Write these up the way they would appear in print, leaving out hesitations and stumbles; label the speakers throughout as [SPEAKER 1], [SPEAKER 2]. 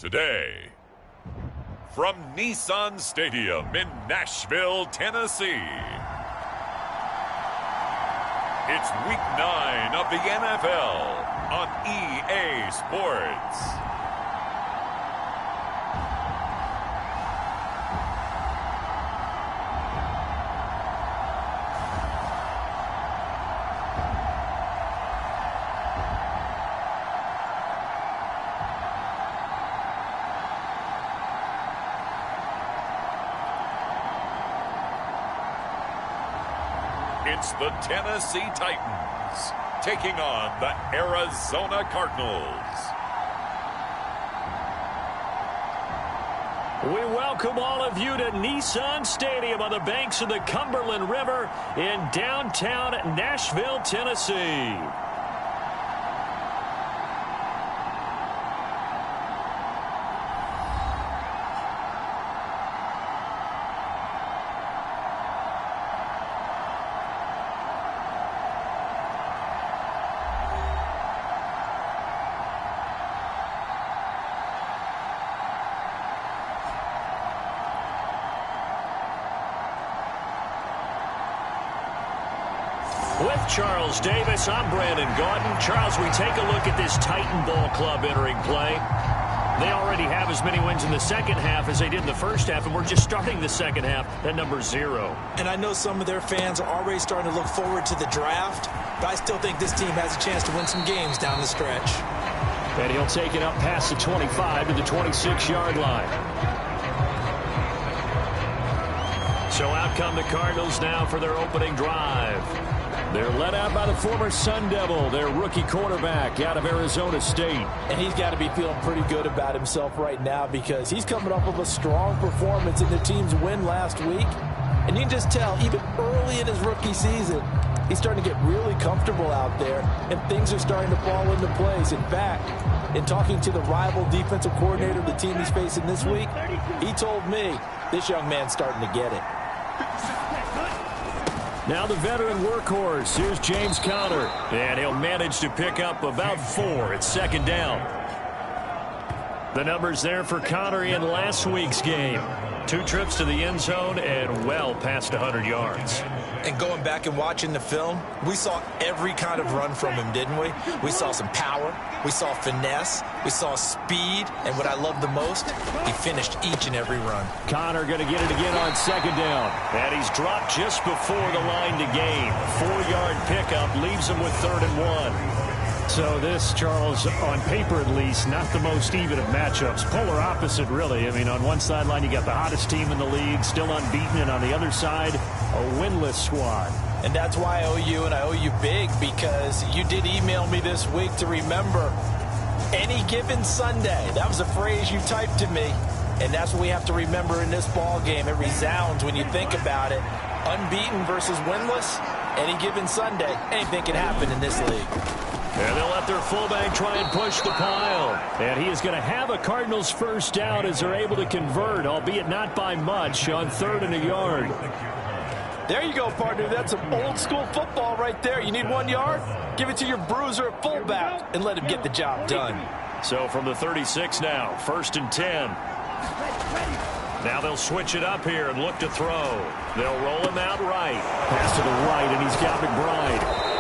[SPEAKER 1] Today, from Nissan Stadium in Nashville, Tennessee, it's Week 9 of the NFL on EA Sports. It's the Tennessee Titans taking on the Arizona Cardinals.
[SPEAKER 2] We welcome all of you to Nissan Stadium on the banks of the Cumberland River in downtown Nashville, Tennessee. With Charles Davis, I'm Brandon Gaudin. Charles, we take a look at this Titan Ball Club entering play. They already have as many wins in the second half as they did in the first half, and we're just starting the second half at number 0.
[SPEAKER 3] And I know some of their fans are already starting to look forward to the draft, but I still think this team has a chance to win some games down the stretch.
[SPEAKER 2] And he'll take it up past the 25 to the 26-yard line. So out come the Cardinals now for their opening drive. They're led out by the former Sun Devil, their rookie quarterback out of Arizona State.
[SPEAKER 4] And he's got to be feeling pretty good about himself right now because he's coming off of a strong performance in the team's win last week. And you can just tell, even early in his rookie season, he's starting to get really comfortable out there, and things are starting to fall into place. In fact, in talking to the rival defensive coordinator of the team he's facing this week, he told me this young man's starting to get it.
[SPEAKER 2] Now the veteran workhorse. Here's James Conner. And he'll manage to pick up about 4 at second down. The numbers there for Conner in last week's game. 2 trips to the end zone and well past 100 yards.
[SPEAKER 3] And going back and watching the film, we saw every kind of run from him, didn't we? We saw some power, we saw finesse, we saw speed, and what I love the most, he finished each and every run.
[SPEAKER 2] Conner going to get it again on second down. And he's dropped just before the line to gain. 4-yard pickup leaves him with 3rd and 1. So this, Charles, on paper at least, not the most even of matchups. Polar opposite, really. I mean, on one sideline, you got the hottest team in the league, still unbeaten, and on the other side, a winless squad.
[SPEAKER 4] And that's why I owe you, and I owe you big, because you did email me this week to remember any given Sunday. That was a phrase you typed to me, and that's what we have to remember in this ball game. It resounds when you think about it. Unbeaten versus winless, any given Sunday. Anything can happen in this league.
[SPEAKER 2] And they'll let their fullback try and push the pile. And he is going to have a Cardinals first down as they're able to convert, albeit not by much, on 3rd and a yard.
[SPEAKER 4] There you go, partner. That's some old-school football right there. You need 1 yard? Give it to your bruiser at fullback and let him get the job done.
[SPEAKER 2] So from the 36 now, 1st and 10. Now they'll switch it up here and look to throw. They'll roll him out right. Pass to the right, and he's got McBride.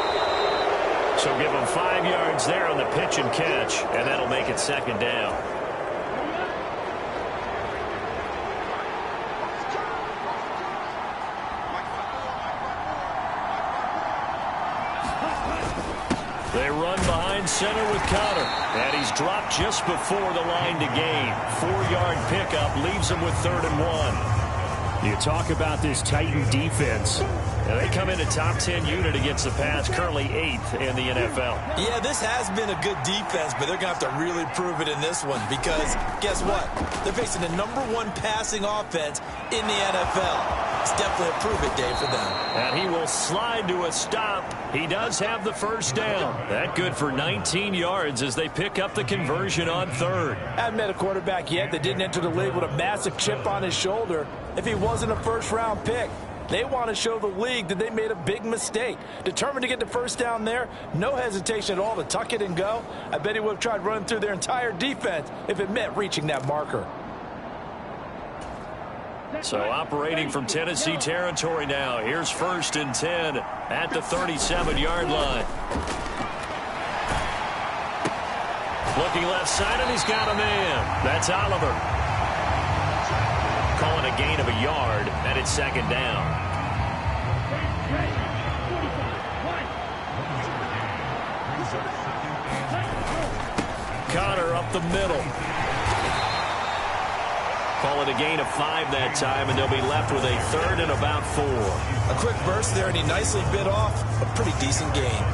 [SPEAKER 2] So give him 5 yards there on the pitch and catch, and that'll make it 2nd down. They run behind center with Conner, and he's dropped just before the line to gain. 4-yard pickup leaves him with 3rd and 1. You talk about this Titan defense. Now they come in a top 10 unit against the pass, currently 8th in the NFL.
[SPEAKER 3] Yeah, this has been a good defense, but they're going to have to really prove it in this one because guess what? They're facing the #1 passing offense in the NFL. It's definitely a prove-it day for them.
[SPEAKER 2] And he will slide to a stop. He does have the first down. That good for 19 yards as they pick up the conversion on 3rd.
[SPEAKER 4] I haven't met a quarterback yet that didn't enter the league with a massive chip on his shoulder if he wasn't a first-round pick. They want to show the league that they made a big mistake. Determined to get the first down there. No hesitation at all to tuck it and go. I bet he would have tried running through their entire defense if it meant reaching that marker.
[SPEAKER 2] So operating from Tennessee territory now. Here's 1st and 10 at the 37-yard line. Looking left side, and he's got a man. That's Oliver. Calling a gain of a yard, and it's 2nd down. Connor up the middle. Call it a gain of 5 that time, and they'll be left with a 3rd and about 4.
[SPEAKER 3] A quick burst there, and he nicely bit off a pretty decent gain.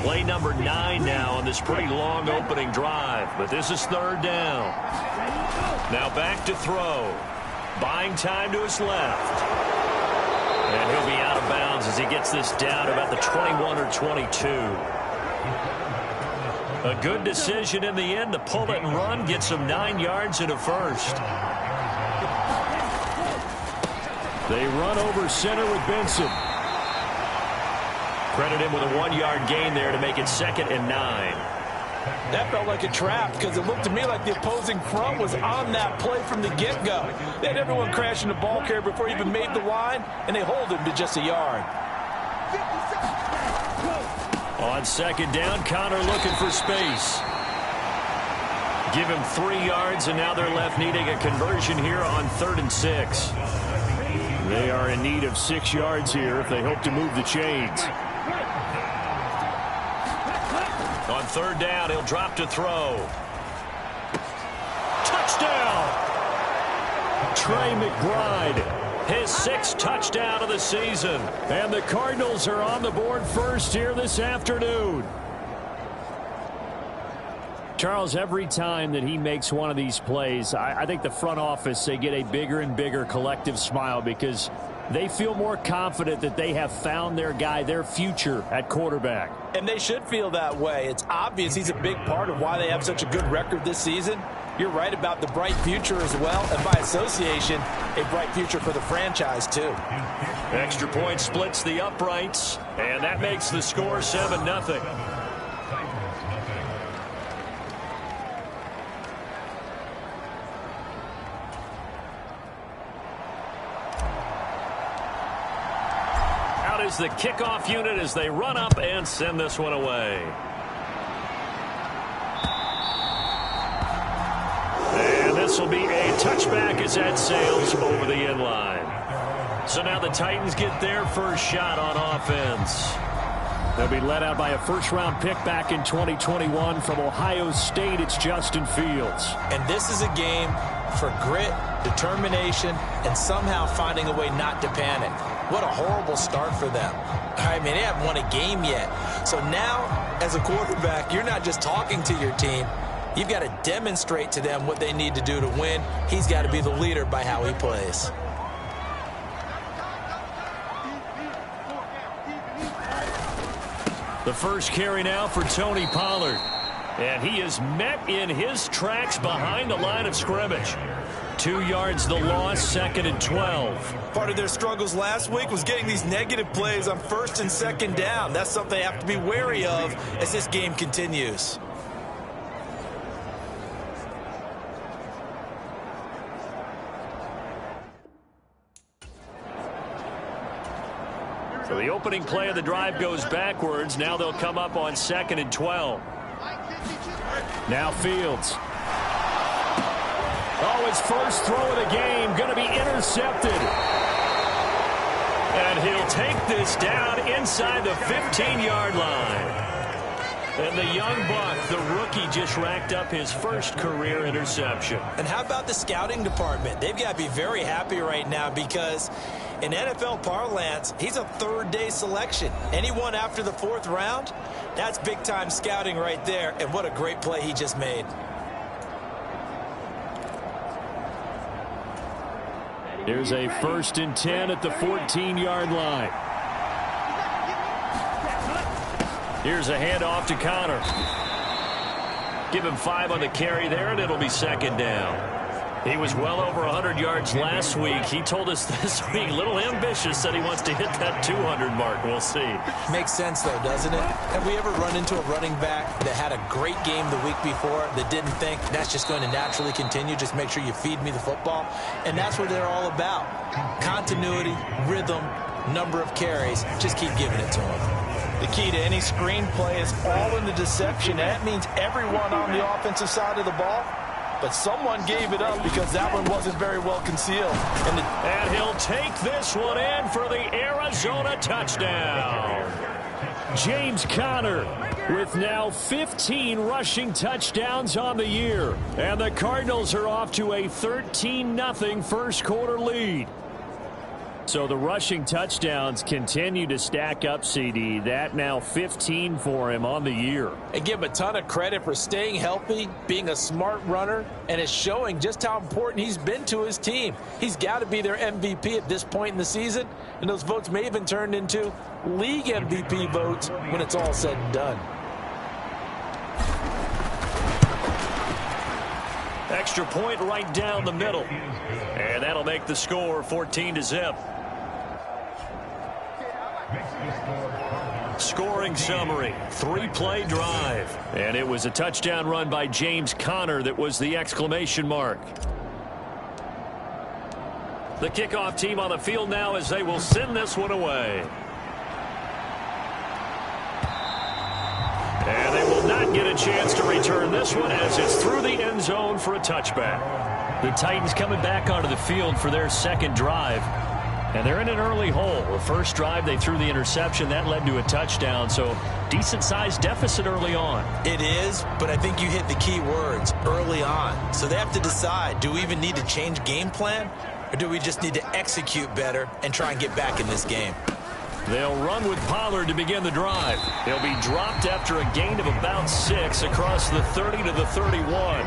[SPEAKER 2] Play number 9 now on this pretty long opening drive, but this is 3rd down. Now back to throw. Buying time to his left. And he'll be out of bounds as he gets this down about the 21 or 22. A good decision in the end to pull it and run, get some 9 yards and a first. They run over center with Benson. Credit him with a 1-yard gain there to make it 2nd and 9.
[SPEAKER 4] That felt like a trap because it looked to me like the opposing front was on that play from the get-go. They had everyone crashing the ball carrier before he even made the line, and they hold him to just a yard.
[SPEAKER 2] On 2nd down, Connor looking for space. Give him 3 yards, and now they're left needing a conversion here on 3rd and 6. They are in need of 6 yards here if they hope to move the chains. On 3rd down, he'll drop to throw. Touchdown! Trey McBride, his 6th touchdown of the season. And the Cardinals are on the board first here this afternoon. Charles, every time that he makes one of these plays, I think the front office, they get a bigger and bigger collective smile because they feel more confident that they have found their guy, their future at quarterback.
[SPEAKER 4] And they should feel that way. It's obvious he's a big part of why they have such a good record this season. You're right about the bright future as well, and by association, a bright future for the franchise too.
[SPEAKER 2] Extra point splits the uprights, and that makes the score 7-0. The kickoff unit as they run up and send this one away. And this will be a touchback as that sails over the end line. So now the Titans get their first shot on offense. They'll be led out by a first-round pick back in 2021 from Ohio State. It's Justin Fields.
[SPEAKER 3] And this is a game for grit, determination, and somehow finding a way not to panic. What a horrible start for them. I mean, they haven't won a game yet. So now, as a quarterback, you're not just talking to your team. You've got to demonstrate to them what they need to do to win. He's got to be the leader by how he plays.
[SPEAKER 2] The first carry now for Tony Pollard. And he is met in his tracks behind the line of scrimmage. 2 yards the loss, 2nd and 12.
[SPEAKER 3] Part of their struggles last week was getting these negative plays on 1st and 2nd down. That's something they have to be wary of as this game continues.
[SPEAKER 2] So the opening play of the drive goes backwards. Now they'll come up on 2nd and 12. Now Fields. Oh, his first throw of the game going to be intercepted. And he'll take this down inside the 15-yard line. And the young buck, the rookie, just racked up his first career interception.
[SPEAKER 3] And how about the scouting department? They've got to be very happy right now because in NFL parlance, he's a third-day selection. Anyone after the 4th round, that's big-time scouting right there. And what a great play he just made.
[SPEAKER 2] Here's a 1st and 10 at the 14-yard line. Here's a handoff to Connor. Give him 5 on the carry there, and it'll be second down. He was well over 100 yards last week. He told us this week, a little ambitious, said he wants to hit that 200 mark. We'll see.
[SPEAKER 3] Makes sense, though, doesn't it? Have we ever run into a running back that had a great game the week before that didn't think that's just going to naturally continue? Just make sure you feed me the football. And that's what they're all about. Continuity, rhythm, number of carries. Just keep giving it to them.
[SPEAKER 4] The key to any screenplay is all in the deception. That means everyone on the offensive side of the ball. But someone gave it up because that one wasn't very well concealed.
[SPEAKER 2] And he'll take this one in for the Arizona touchdown. James Conner with now 15 rushing touchdowns on the year. And the Cardinals are off to a 13-0 first quarter lead. So the rushing touchdowns continue to stack up, CD. That now 15 for him on the year.
[SPEAKER 4] And give him a ton of credit for staying healthy, being a smart runner, and it's showing just how important he's been to his team. He's got to be their MVP at this point in the season, and those votes may even turn into league MVP votes when it's all said and done.
[SPEAKER 2] Extra point right down the middle. And that'll make the score 14-0. Scoring summary, 3-play drive. And it was a touchdown run by James Conner that was the exclamation mark. The kickoff team on the field now as they will send this one away. And they will not get a chance to return this one as it's through the end zone for a touchback. The Titans coming back onto the field for their second drive. And they're in an early hole. The first drive, they threw the interception. That led to a touchdown. So decent-sized deficit early on.
[SPEAKER 3] It is, but I think you hit the key words, early on. So they have to decide, do we even need to change game plan? Or do we just need to execute better and try and get back in this game?
[SPEAKER 2] They'll run with Pollard to begin the drive. He'll be dropped after a gain of about 6 across the 30 to the 31.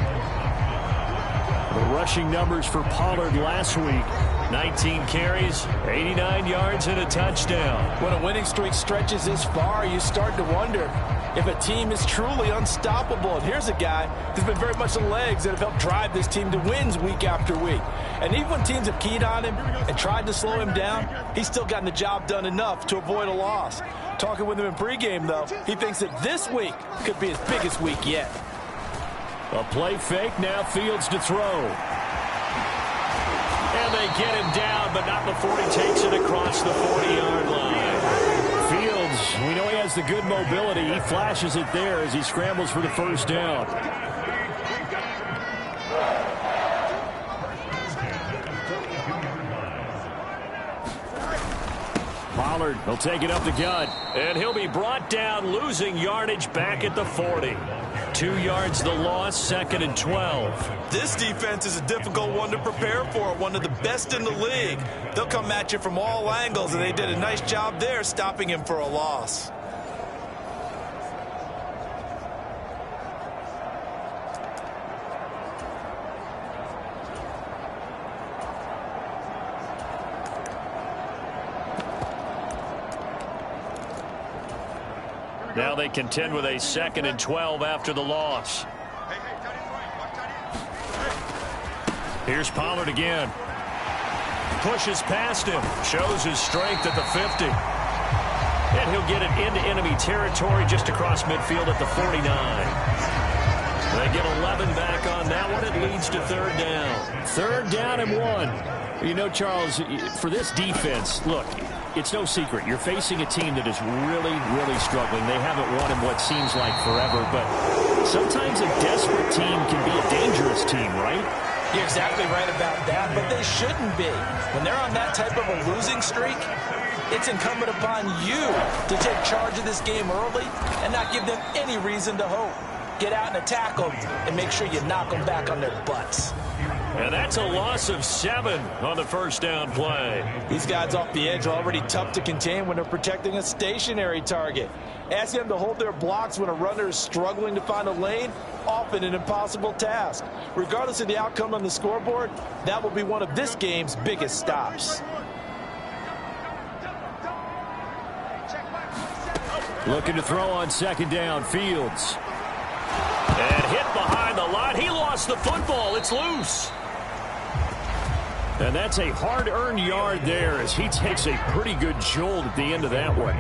[SPEAKER 2] The rushing numbers for Pollard last week. 19 carries, 89 yards, and a touchdown.
[SPEAKER 4] When a winning streak stretches this far, you start to wonder if a team is truly unstoppable. And here's a guy who's been very much the legs that have helped drive this team to wins week after week. And even when teams have keyed on him and tried to slow him down, he's still gotten the job done enough to avoid a loss. Talking with him in pregame, though, he thinks that this week could be his biggest week yet.
[SPEAKER 2] A play fake, now Fields to throw. And they get him down, but not before he takes it across the 40-yard line. Fields, we know he has the good mobility. He flashes it there as he scrambles for the first down. Pollard will take it up the gut, and he'll be brought down, losing yardage back at the 40. 2 yards the loss, 2nd and 12.
[SPEAKER 3] This defense is a difficult one to prepare for, one of the best in the league. They'll come at you from all angles, and they did a nice job there stopping him for a loss.
[SPEAKER 2] Now they contend with a 2nd and 12 after the loss. Here's Pollard again. Pushes past him. Shows his strength at the 50. And he'll get it into enemy territory just across midfield at the 49. They get 11 back on that one. It leads to 3rd down. 3rd down and 1. You know, Charles, for this defense, look, it's no secret. You're facing a team that is really, really struggling. They haven't won in what seems like forever, but sometimes a desperate team can be a dangerous team, right?
[SPEAKER 4] You're exactly right about that, but they shouldn't be. When they're on that type of a losing streak, it's incumbent upon you to take charge of this game early and not give them any reason to hope. Get out and attack them and make sure you knock them back on their butts.
[SPEAKER 2] And that's a loss of 7 on the first down play.
[SPEAKER 4] These guys off the edge are already tough to contain when they're protecting a stationary target. Asking them to hold their blocks when a runner is struggling to find a lane, often an impossible task. Regardless of the outcome on the scoreboard, that will be one of this game's biggest stops.
[SPEAKER 2] Looking to throw on 2nd down, Fields. And hit by lost the football. It's loose. And that's a hard-earned yard there as he takes a pretty good jolt at the end of that one.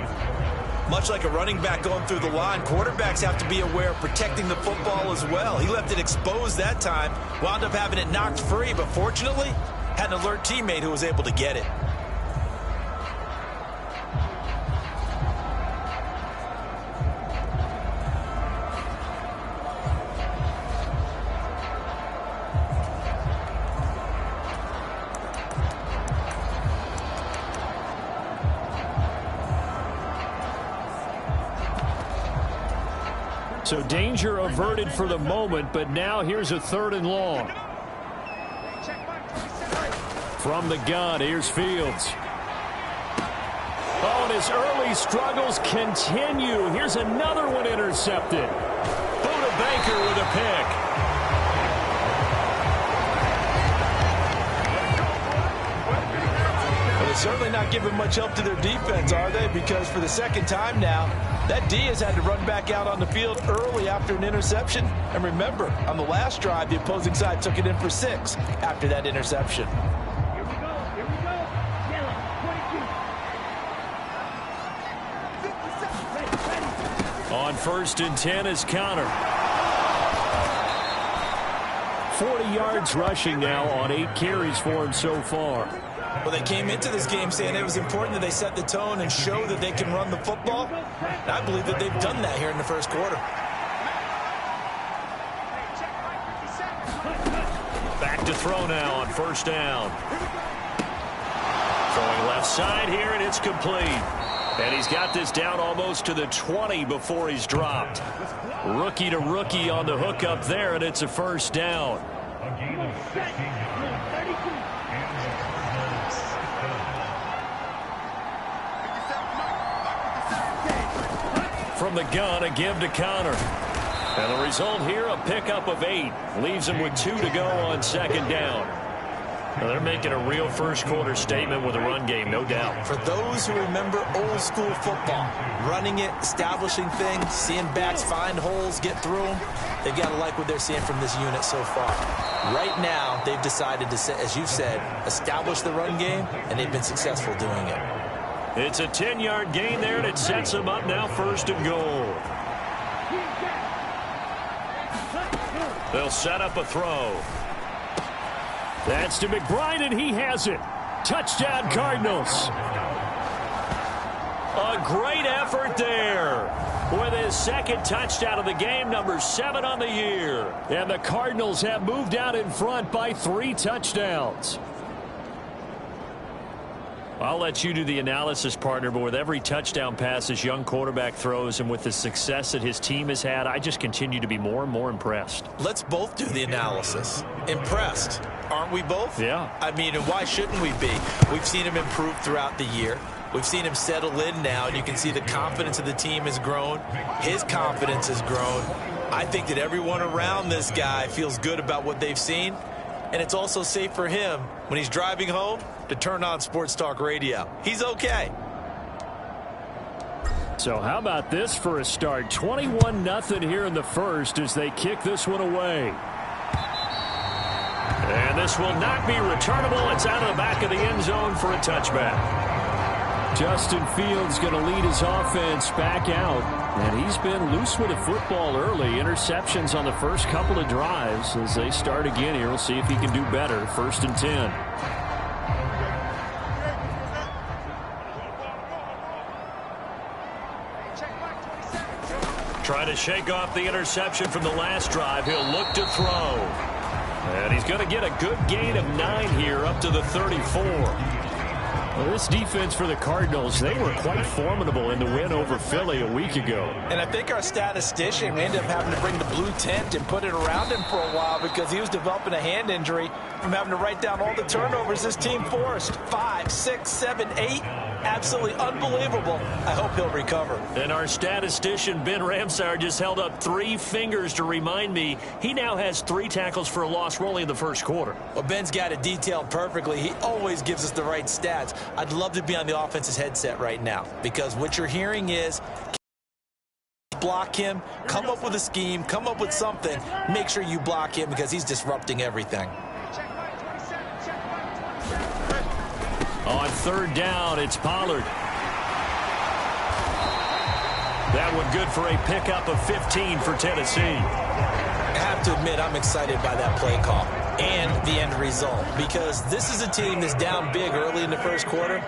[SPEAKER 3] Much like a running back going through the line, quarterbacks have to be aware of protecting the football as well. He left it exposed that time, wound up having it knocked free, but fortunately, had an alert teammate who was able to get it.
[SPEAKER 2] So danger averted for the moment, but now here's a 3rd and long. From the gun, here's Fields. Oh, and his early struggles continue. Here's another one intercepted. Buda Baker with a pick.
[SPEAKER 4] They're certainly not giving much help to their defense, are they? Because for the second time now, that D has had to run back out on the field early after an interception. And remember, on the last drive, the opposing side took it in for 6 after that interception.
[SPEAKER 5] Here we go. Yellow, 22.
[SPEAKER 2] On 1st and 10 is Connor. 40 yards rushing now on 8 carries for him so far.
[SPEAKER 3] Well, they came into this game saying it was important that they set the tone and show that they can run the football. And I believe that they've done that here in the first quarter.
[SPEAKER 2] Back to throw now on 1st down. Throwing left side here, and it's complete. And he's got this down almost to the 20 before he's dropped. Rookie to rookie on the hook up there, and it's a 1st down. From the gun, a give to Connor. And the result here, a pickup of 8. Leaves him with 2 to go on 2nd down. Now they're making a real first quarter statement with a run game, no doubt.
[SPEAKER 3] For those who remember old school football, running it, establishing things, seeing backs find holes, get through them, they've got to like what they're seeing from this unit so far. Right now, they've decided to, as you've said, establish the run game, and they've been successful doing it.
[SPEAKER 2] It's a 10-yard gain there, and it sets them up now 1st and goal. They'll set up a throw. That's to McBride, and he has it. Touchdown, Cardinals. A great effort there. With his 2nd touchdown of the game, number 7 on the year. And the Cardinals have moved out in front by 3 touchdowns. I'll let you do the analysis, partner, but with every touchdown pass this young quarterback throws and with the success that his team has had, I just continue to be more and more impressed.
[SPEAKER 3] Let's both do the analysis. Impressed, aren't we both?
[SPEAKER 2] Yeah.
[SPEAKER 3] I mean, and why shouldn't we be? We've seen him improve throughout the year. We've seen him settle in now, and you can see the confidence of the team has grown. His confidence has grown. I think that everyone around this guy feels good about what they've seen, and it's also safe for him when he's driving home to turn on Sports Talk Radio. He's okay.
[SPEAKER 2] So how about this for a start? 21-0 here in the first as they kick this one away. And this will not be returnable. It's out of the back of the end zone for a touchback. Justin Fields going to lead his offense back out. And he's been loose with the football early. Interceptions on the first couple of drives. As they start again here, we'll see if he can do better. 1st and 10. Trying to shake off the interception from the last drive. He'll look to throw. And he's going to get a good gain of 9 here up to the 34. Well, this defense for the Cardinals, they were quite formidable in the win over Philly a week ago.
[SPEAKER 4] And I think our statistician ended up having to bring the blue tent and put it around him for a while because he was developing a hand injury from having to write down all the turnovers this team forced. 5, 6, 7, 8. Absolutely unbelievable. I hope he'll recover.
[SPEAKER 2] And our statistician, Ben Ramsauer, just held up 3 fingers to remind me he now has 3 tackles for a loss. We're only in the first quarter.
[SPEAKER 3] Well, Ben's got it detailed perfectly. He always gives us the right stats. I'd love to be on the offense's headset right now because what you're hearing is block him, come up with a scheme, come up with something. Make sure you block him because he's disrupting everything.
[SPEAKER 2] On third down, it's Pollard. That one good for a pickup of 15 for Tennessee.
[SPEAKER 3] I have to admit, I'm excited by that play call and the end result because this is a team that's down big early in the first quarter,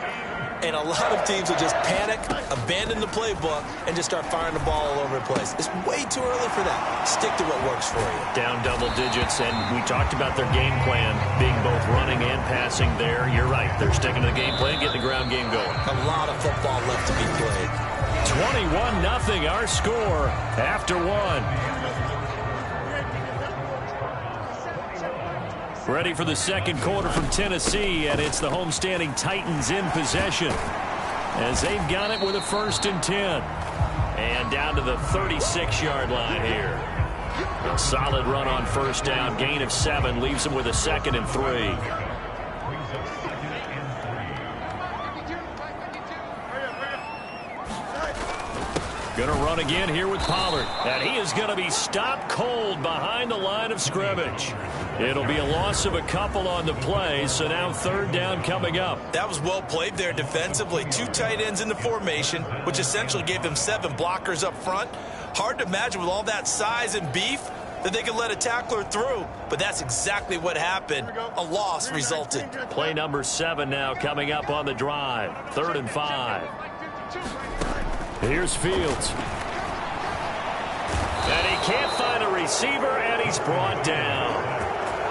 [SPEAKER 3] and a lot of teams will just panic, abandon the playbook, and just start firing the ball all over the place. It's way too early for that. Stick to what works for you.
[SPEAKER 2] Down double digits, and we talked about their game plan being both running and passing there. You're right. They're sticking to the game plan, getting the ground game going.
[SPEAKER 3] A lot of football left to be played.
[SPEAKER 2] 21-0 our score after one. Ready for the second quarter from Tennessee, and it's the homestanding Titans in possession as they've got it with a 1st and 10. And down to the 36-yard line here. A solid run on first down, gain of 7, leaves them with a 2nd and 3. Going to run again here with Pollard. And he is going to be stopped cold behind the line of scrimmage. It'll be a loss of a couple on the play, so now 3rd down coming up.
[SPEAKER 3] That was well played there defensively. 2 tight ends in the formation, which essentially gave them 7 blockers up front. Hard to imagine with all that size and beef that they could let a tackler through, but that's exactly what happened. A loss resulted.
[SPEAKER 2] Play number 7 now coming up on the drive. 3rd and 5. Here's Fields. And he can't find a receiver, and he's brought down.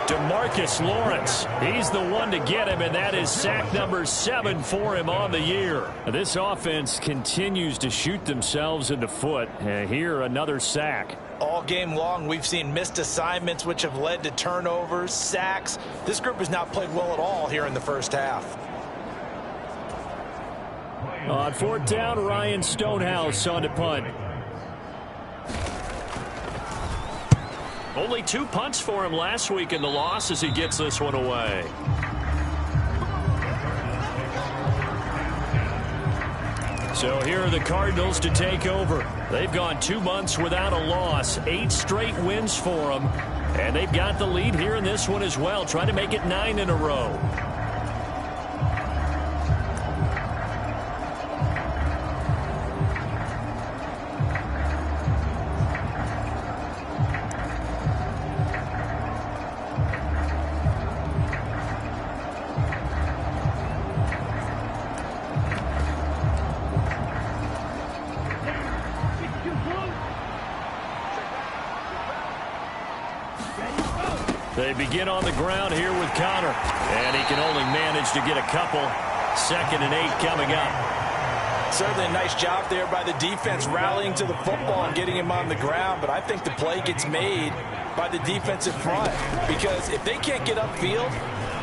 [SPEAKER 2] DeMarcus Lawrence, he's the one to get him, and that is sack number 7 for him on the year. This offense continues to shoot themselves in the foot. Here, another sack.
[SPEAKER 3] All game long, we've seen missed assignments, which have led to turnovers, sacks. This group has not played well at all here in the first half.
[SPEAKER 2] On 4th down, Ryan Stonehouse on to punt. Only 2 punts for him last week in the loss as he gets this one away. So here are the Cardinals to take over. They've gone 2 months without a loss, 8 straight wins for them. And they've got the lead here in this one as well, trying to make it 9 in a row. They begin on the ground here with Connor. And he can only manage to get a couple. 2nd and 8 coming up.
[SPEAKER 3] Certainly a nice job there by the defense rallying to the football and getting him on the ground. But I think the play gets made by the defensive front. Because if they can't get upfield,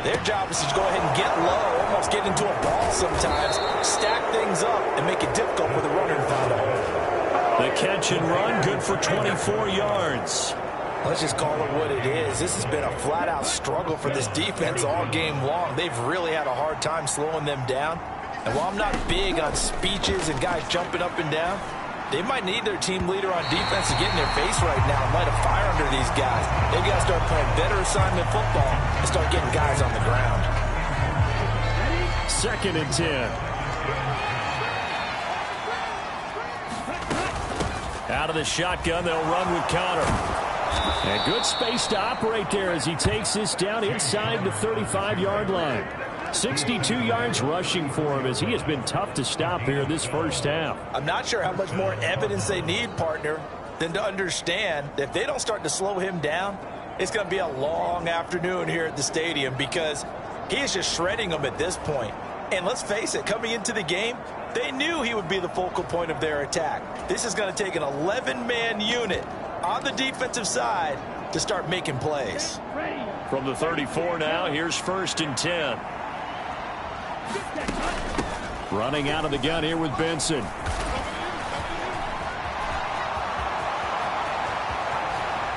[SPEAKER 3] their job is to go ahead and get low, almost get into a ball sometimes, stack things up, and make it difficult for the runner to find a hole.
[SPEAKER 2] The catch and run, good for 24 yards.
[SPEAKER 3] Let's just call it what it is. This has been a flat-out struggle for this defense all game long. They've really had a hard time slowing them down. And while I'm not big on speeches and guys jumping up and down, they might need their team leader on defense to get in their face right now and light a fire under these guys. They've got to start playing better assignment football and start getting guys on the ground.
[SPEAKER 2] 2nd and 10. Out of the shotgun, they'll run with Connor. And good space to operate there as he takes this down inside the 35-yard line. 62 yards rushing for him as he has been tough to stop here this first half.
[SPEAKER 3] I'm not sure how much more evidence they need, partner, than to understand that if they don't start to slow him down, it's going to be a long afternoon here at the stadium because he is just shredding them at this point. And let's face it, coming into the game, they knew he would be the focal point of their attack. This is going to take an 11-man unit on the defensive side to start making plays.
[SPEAKER 2] From the 34 now, here's 1st and 10. Running out of the gun here with Benson.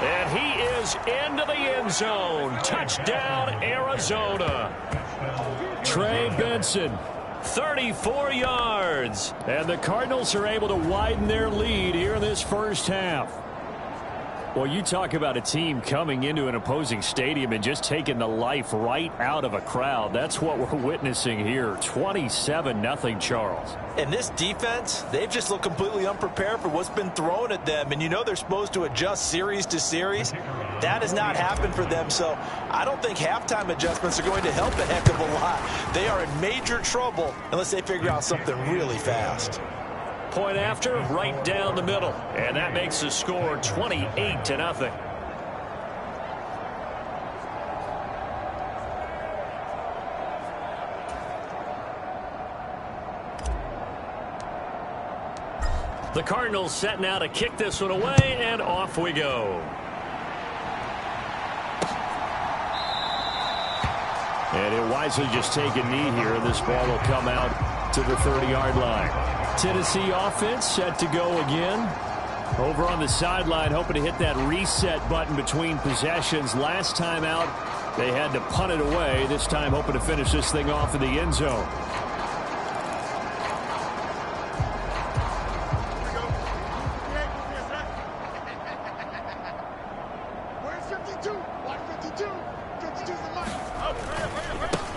[SPEAKER 2] And he is into the end zone. Touchdown, Arizona. Trey Benson. 34 yards. And the Cardinals are able to widen their lead here in this first half. Well, you talk about a team coming into an opposing stadium and just taking the life right out of a crowd. That's what we're witnessing here. 27-0, Charles.
[SPEAKER 3] And this defense, they've just looked completely unprepared for what's been thrown at them. And you know they're supposed to adjust series to series. That has not happened for them. So I don't think halftime adjustments are going to help a heck of a lot. They are in major trouble unless they figure out something really fast.
[SPEAKER 2] Point after, right down the middle. And that makes the score 28-0. The Cardinals setting out to kick this one away, and off we go. And he'll wisely just take a knee here, and this ball will come out to the 30-yard line. Tennessee offense set to go again. Over on the sideline, hoping to hit that reset button between possessions. Last time out, they had to punt it away. This time, hoping to finish this thing off in the end zone.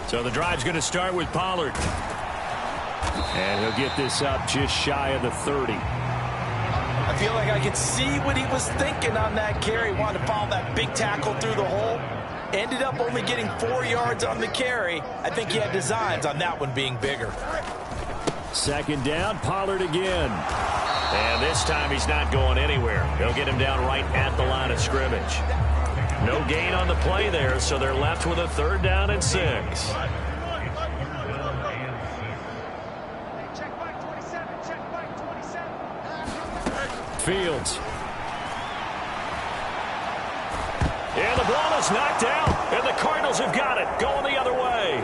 [SPEAKER 2] So the drive's going to start with Pollard. And he'll get this up just shy of the 30.
[SPEAKER 3] I feel like I could see what he was thinking on that carry. Wanted to follow that big tackle through the hole. Ended up only getting 4 yards on the carry. I think he had designs on that one being bigger.
[SPEAKER 2] Second down, Pollard again. And this time he's not going anywhere. They'll get him down right at the line of scrimmage. No gain on the play there, so they're left with a 3rd down and 6. Fields. And the ball is knocked out, and the Cardinals have got it, going the other way.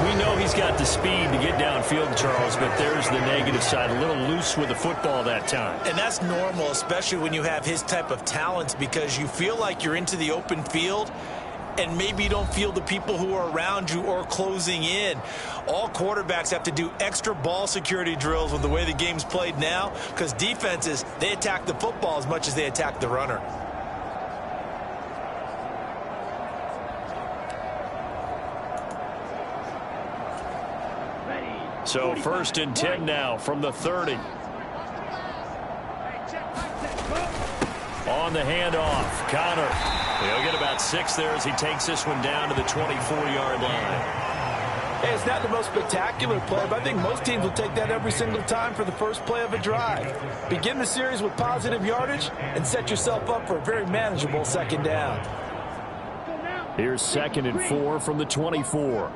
[SPEAKER 2] We know he's got the speed to get downfield, Charles, but there's the negative side. A little loose with the football that time.
[SPEAKER 3] And that's normal, especially when you have his type of talents, because you feel like you're into the open field and maybe you don't feel the people who are around you or closing in. All quarterbacks have to do extra ball security drills with the way the game's played now, because defenses, they attack the football as much as they attack the runner.
[SPEAKER 2] So 1st and 10 now from the 30. On the handoff, Connor. He'll get about 6 there as he takes this one down to the 24-yard line.
[SPEAKER 4] Hey, it's not the most spectacular play, but I think most teams will take that every single time for the first play of a drive. Begin the series with positive yardage and set yourself up for a very manageable 2nd down.
[SPEAKER 2] Here's 2nd and 4 from the 24.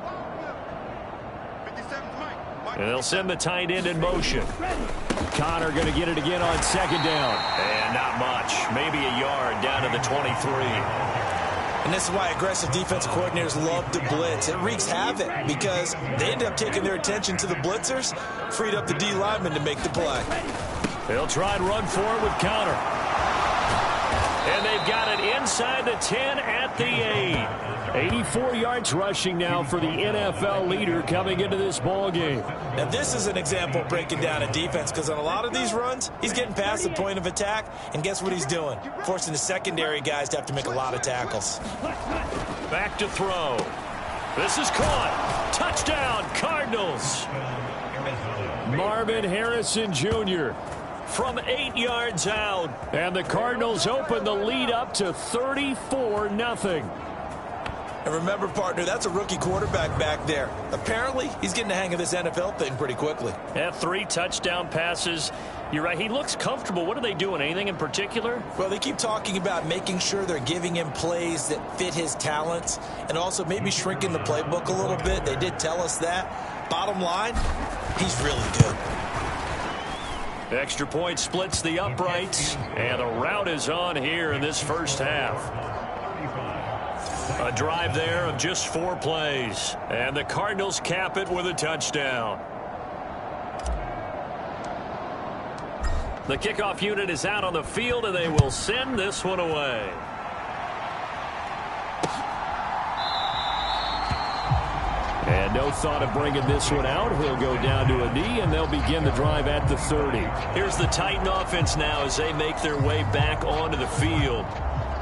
[SPEAKER 2] And they'll send the tight end in motion. Connor going to get it again on 2nd down. And not much. Maybe a yard down to the 23.
[SPEAKER 3] And this is why aggressive defensive coordinators love to blitz. It wreaks havoc because they end up taking their attention to the blitzers, freed up the D lineman to make the play.
[SPEAKER 2] They'll try and run forward with Connor. And they've got it inside the 10 at the 8. 84 yards rushing now for the NFL leader coming into this ball game.
[SPEAKER 3] Now this is an example of breaking down a defense, because on a lot of these runs, he's getting past the point of attack, and guess what he's doing? Forcing the secondary guys to have to make a lot of tackles.
[SPEAKER 2] Back to throw. This is caught. Touchdown, Cardinals. Marvin Harrison Jr. from 8 yards out. And the Cardinals open the lead up to 34-0.
[SPEAKER 3] And remember, partner, that's a rookie quarterback back there. Apparently, he's getting the hang of this NFL thing pretty quickly.
[SPEAKER 2] Yeah, 3 touchdown passes. You're right, he looks comfortable. What are they doing? Anything in particular?
[SPEAKER 3] Well, they keep talking about making sure they're giving him plays that fit his talents and also maybe shrinking the playbook a little bit. They did tell us that. Bottom line, he's really good.
[SPEAKER 2] Extra point splits the uprights, and the route is on here in this first half. A drive there of just 4 plays, and the Cardinals cap it with a touchdown. The kickoff unit is out on the field, and they will send this one away. And no thought of bringing this one out. He'll go down to a knee, and they'll begin the drive at the 30. Here's the Titan offense now as they make their way back onto the field.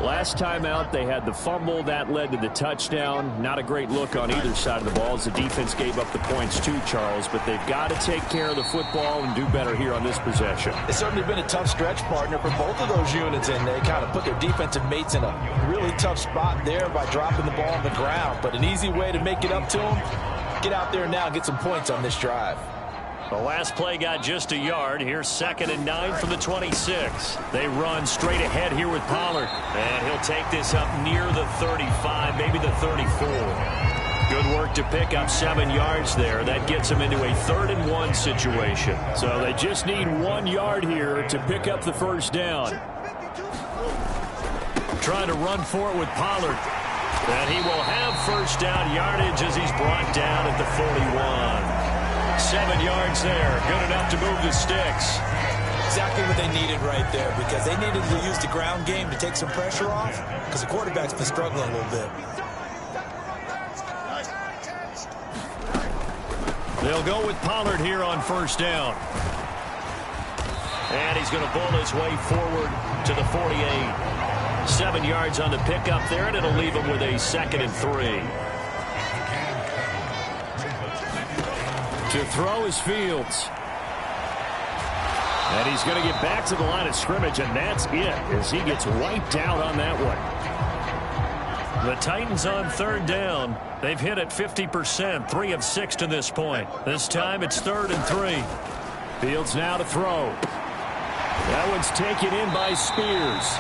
[SPEAKER 2] Last time out, they had the fumble. That led to the touchdown. Not a great look on either side of the ball as the defense gave up the points too, Charles. But they've got to take care of the football and do better here on this possession.
[SPEAKER 4] It's certainly been a tough stretch, partner, for both of those units, and they kind of put their defensive mates in a really tough spot there by dropping the ball on the ground. But an easy way to make it up to them, get out there now and get some points on this drive.
[SPEAKER 2] The last play got just a yard. Here's 2nd and 9 from the 26. They run straight ahead here with Pollard. And he'll take this up near the 35, maybe the 34. Good work to pick up 7 yards there. That gets them into a 3rd and 1 situation. So they just need 1 yard here to pick up the first down. Trying to run for it with Pollard. And he will have first down yardage as he's brought down at the 41. 7 yards there. Good enough to move the sticks.
[SPEAKER 3] Exactly what they needed right there, because they needed to use the ground game to take some pressure off, because the quarterback's been struggling a little bit.
[SPEAKER 2] They'll go with Pollard here on first down. And he's going to bull his way forward to the 48. 7 yards on the pickup there, and it'll leave him with a 2nd and 3. To throw is Fields. And he's going to get back to the line of scrimmage, and that's it as he gets wiped out on that one. The Titans on 3rd down. They've hit it 50%, 3 of 6 to this point. This time it's 3rd and 3. Fields now to throw. That one's taken in by Spears.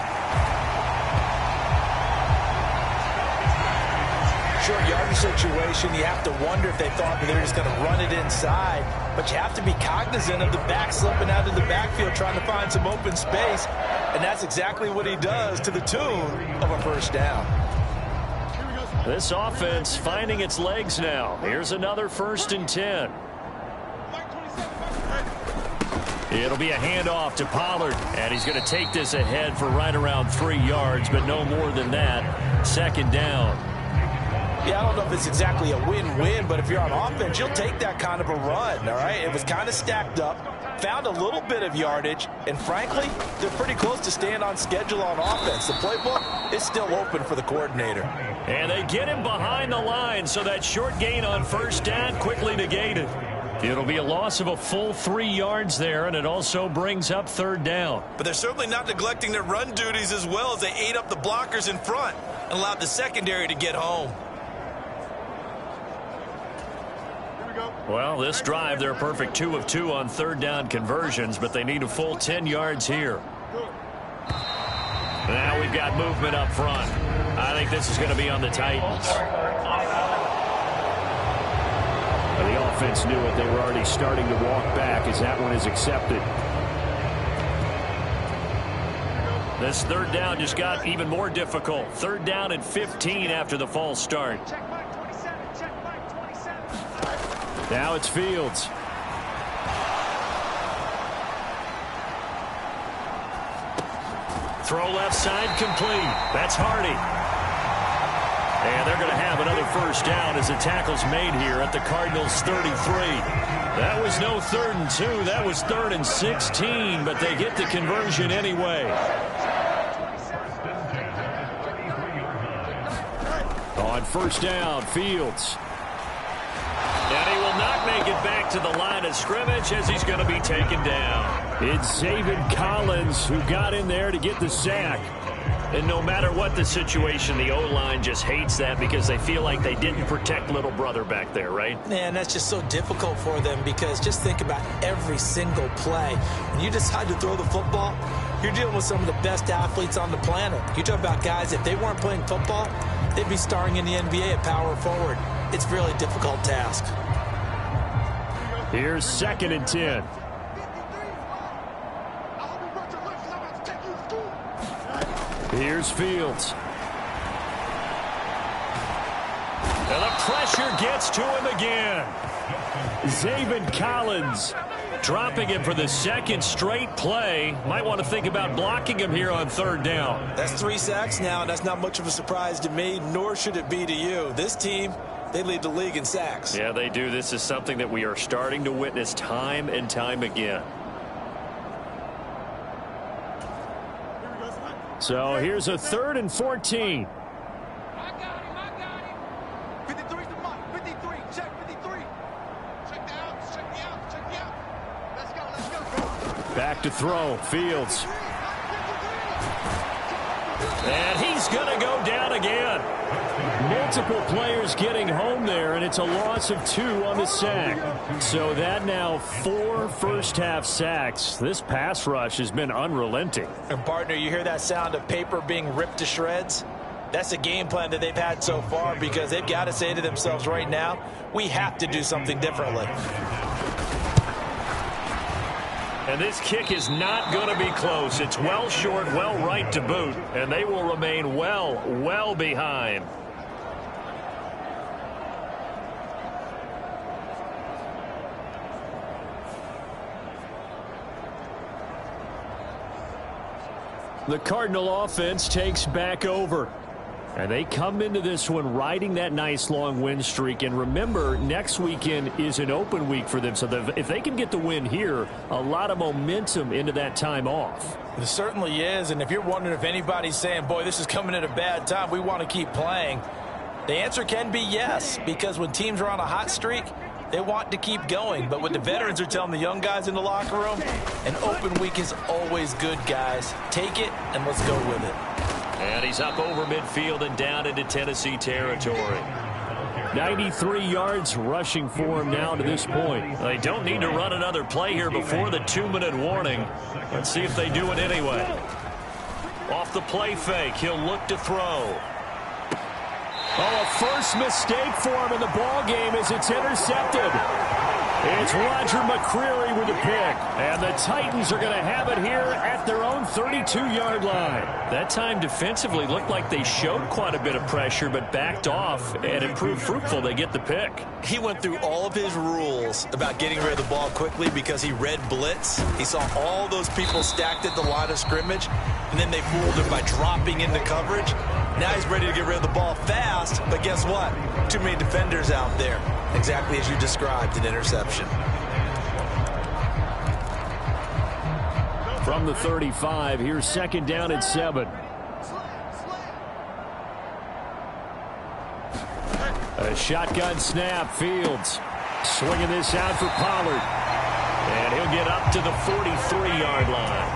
[SPEAKER 3] Short yardage situation, you have to wonder if they thought they were just going to run it inside, but you have to be cognizant of the back slipping out of the backfield trying to find some open space, and that's exactly what he does to the tune of a first down.
[SPEAKER 2] This offense finding its legs now. Here's another 1st and 10. It'll be a handoff to Pollard, and he's going to take this ahead for right around 3 yards, but no more than that. 2nd down.
[SPEAKER 3] Yeah, I don't know if it's exactly a win-win, but if you're on offense, you'll take that kind of a run, all right? It was kind of stacked up, found a little bit of yardage, and frankly, they're pretty close to staying on schedule on offense. The playbook is still open for the coordinator.
[SPEAKER 2] And they get him behind the line, so that short gain on first down quickly negated. It'll be a loss of a full 3 yards there, and it also brings up 3rd down.
[SPEAKER 3] But they're certainly not neglecting their run duties as well as they ate up the blockers in front and allowed the secondary to get home.
[SPEAKER 2] Well, this drive, they're perfect 2 of 2 on 3rd down conversions, but they need a full 10 yards here. Now we've got movement up front. I think this is going to be on the Titans. The offense knew it. They were already starting to walk back as that one is accepted. This 3rd down just got even more difficult. 3rd down and 15 after the false start. Now it's Fields. Throw left side complete. That's Hardy. And they're going to have another first down as the tackle's made here at the Cardinals 33. That was no 3rd and 2. That was 3rd and 16, but they get the conversion anyway. On first down, Fields. And he will not make it back to the line of scrimmage as he's going to be taken down. It's Zaven Collins who got in there to get the sack. And no matter what the situation, the O-line just hates that because they feel like they didn't protect little brother back there, right?
[SPEAKER 3] Man, that's just so difficult for them because just think about every single play. When you decide to throw the football, you're dealing with some of the best athletes on the planet. You talk about guys, if they weren't playing football, they'd be starring in the NBA at power forward. It's a really difficult task.
[SPEAKER 2] Here's 2nd and 10. Here's Fields. And the pressure gets to him again. Zaven Collins dropping him for the 2nd straight play. Might want to think about blocking him here on 3rd down.
[SPEAKER 3] That's 3 sacks now, and that's not much of a surprise to me, nor should it be to you. This team They lead the league in sacks.
[SPEAKER 2] Yeah, they do. This is something that we are starting to witness time and time again. So here's a 3rd and 14.
[SPEAKER 5] I got him. 53's the mark. 53. Check 53. Check the outs. Check the outs. Let's go.
[SPEAKER 2] Back to throw. Fields. And he's going to go down again. Multiple players getting home there, and it's a loss of 2 on the sack. So that now 4 first-half sacks. This pass rush has been unrelenting.
[SPEAKER 3] And, partner, you hear that sound of paper being ripped to shreds? That's the game plan that they've had so far, because they've got to say to themselves right now, we have to do something differently.
[SPEAKER 2] And this kick is not going to be close. It's well short, well right to boot, and they will remain well behind. The Cardinal offense takes back over. And they come into this one riding that nice long win streak. And remember, next weekend is an open week for them. So if they can get the win here, a lot of momentum into that time off.
[SPEAKER 3] It certainly is. And if you're wondering if anybody's saying, boy, this is coming at a bad time, we want to keep playing, the answer can be yes. Because when teams are on a hot streak, they want to keep going. But what the veterans are telling the young guys in the locker room, an open week is always good, guys. Take it and let's go with it.
[SPEAKER 2] And he's up over midfield and down into Tennessee territory. 93 yards rushing for him now to this point. They don't need to run another play here before the 2-minute warning. Let's see if they do it anyway. Off the play fake, he'll look to throw. Oh, a first mistake for him in the ball game as it's intercepted. It's Roger McCreary with the pick. And the Titans are going to have it here at their own 32-yard line. That time defensively looked like they showed quite a bit of pressure but backed off, and it proved fruitful. They get the pick.
[SPEAKER 3] He went through all of his rules about getting rid of the ball quickly because he read blitz. He saw all those people stacked at the line of scrimmage, and then they fooled him by dropping into coverage. Now he's ready to get rid of the ball fast, but guess what? Too many defenders out there. Exactly as you described, an interception.
[SPEAKER 2] From the 35, here's 2nd down and 7. A shotgun snap, Fields swinging this out for Pollard. And he'll get up to the 43-yard line.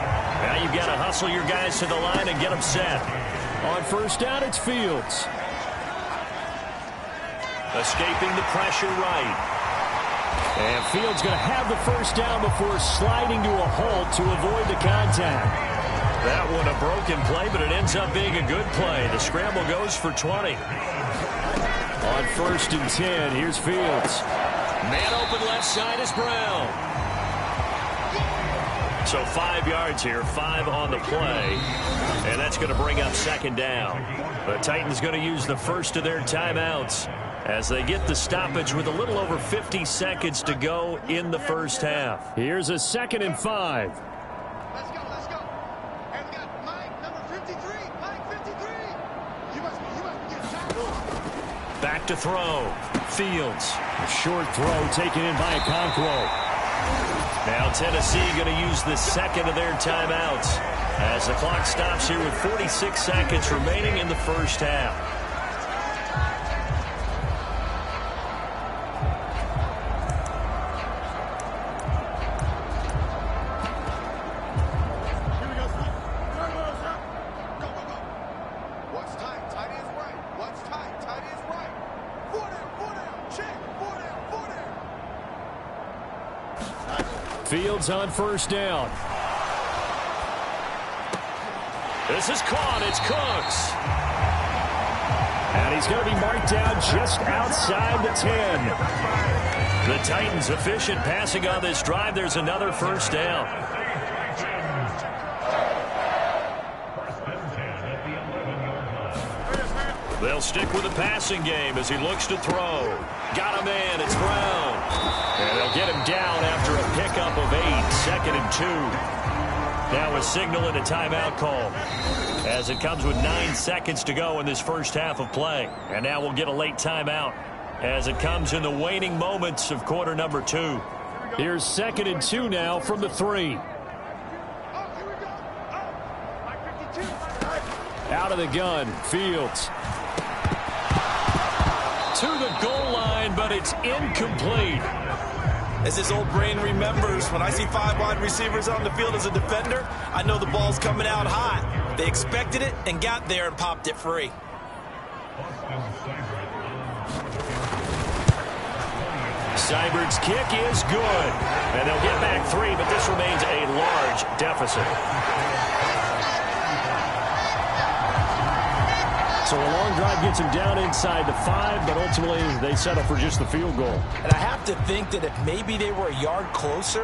[SPEAKER 2] Now you've got to hustle your guys to the line and get them set. On 1st down, it's Fields. Escaping the pressure right. And Fields going to have the 1st down before sliding to a halt to avoid the contact. That one a broken play, but it ends up being a good play. The scramble goes for 20. On 1st and 10, here's Fields. Man open left side is Brown. So 5 yards here, 5 on the play. And that's going to bring up 2nd down. The Titans going to use the first of their timeouts as they get the stoppage with a little over 50 seconds to go in the first half. Here's a 2nd and 5.
[SPEAKER 5] Let's go. And we got Mike, number 53. Mike, 53. You must be getting tackled.
[SPEAKER 2] Back to throw. Fields. A short throw taken in by Okonkwo. Now Tennessee going to use the 2nd of their timeouts as the clock stops here with 46 seconds remaining in the first half. Fields on 1st down. This is caught. It's Cooks. And he's going to be marked down just outside the 10. The Titans efficient passing on this drive. There's another 1st down. They'll stick with the passing game as he looks to throw. Got a man. It's Brown. And they'll get him down after a pickup of 8. 2nd and 2. Now a signal and a timeout call as it comes with 9 seconds to go in this first half of play. And now we'll get a late timeout as it comes in the waning moments of quarter number 2. Here's 2nd and 2 now from the 3. Out of the gun, Fields. To the goal line, but it's incomplete.
[SPEAKER 3] As his old brain remembers, when I see 5 wide receivers on the field as a defender, I know the ball's coming out hot. They expected it and got there and popped it free.
[SPEAKER 2] Seibert's kick is good. And they'll get back 3, but this remains a large deficit. So a long drive gets him down inside the 5, but ultimately they settle for just the field goal.
[SPEAKER 3] And I have to think that if maybe they were a yard closer,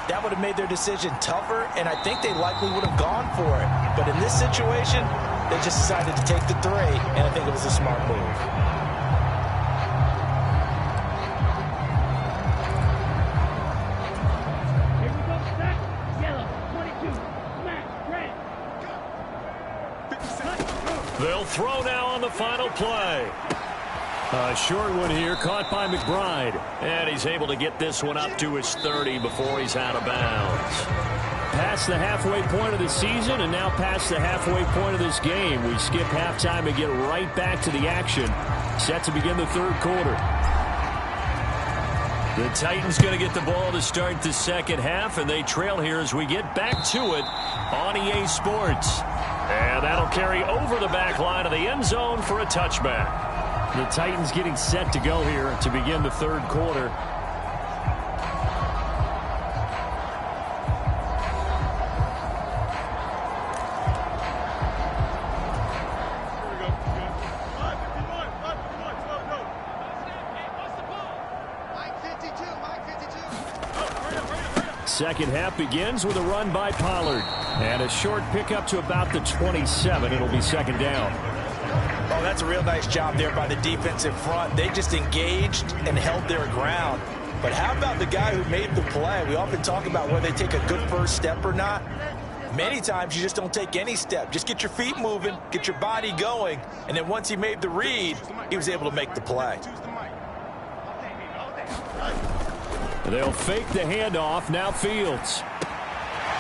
[SPEAKER 3] that would have made their decision tougher, and I think they likely would have gone for it. But in this situation, they just decided to take the 3, and I think it was a smart move.
[SPEAKER 2] They'll throw now on the final play. A short one here, caught by McBride. And he's able to get this one up to his 30 before he's out of bounds. Past the halfway point of the season and now past the halfway point of this game. We skip halftime and get right back to the action. Set to begin the 3rd quarter. The Titans going to get the ball to start the 2nd half, and they trail here as we get back to it on EA Sports. And that'll carry over the back line of the end zone for a touchback. The Titans getting set to go here to begin the 3rd quarter. Second half begins with a run by Pollard. And a short pickup to about the 27. It'll be 2nd down.
[SPEAKER 3] Oh, that's a real nice job there by the defensive front. They just engaged and held their ground. But how about the guy who made the play? We often talk about whether they take a good first step or not. Many times you just don't take any step. Just get your feet moving, get your body going, and then once he made the read, he was able to make the play.
[SPEAKER 2] They'll fake the handoff. Now Fields.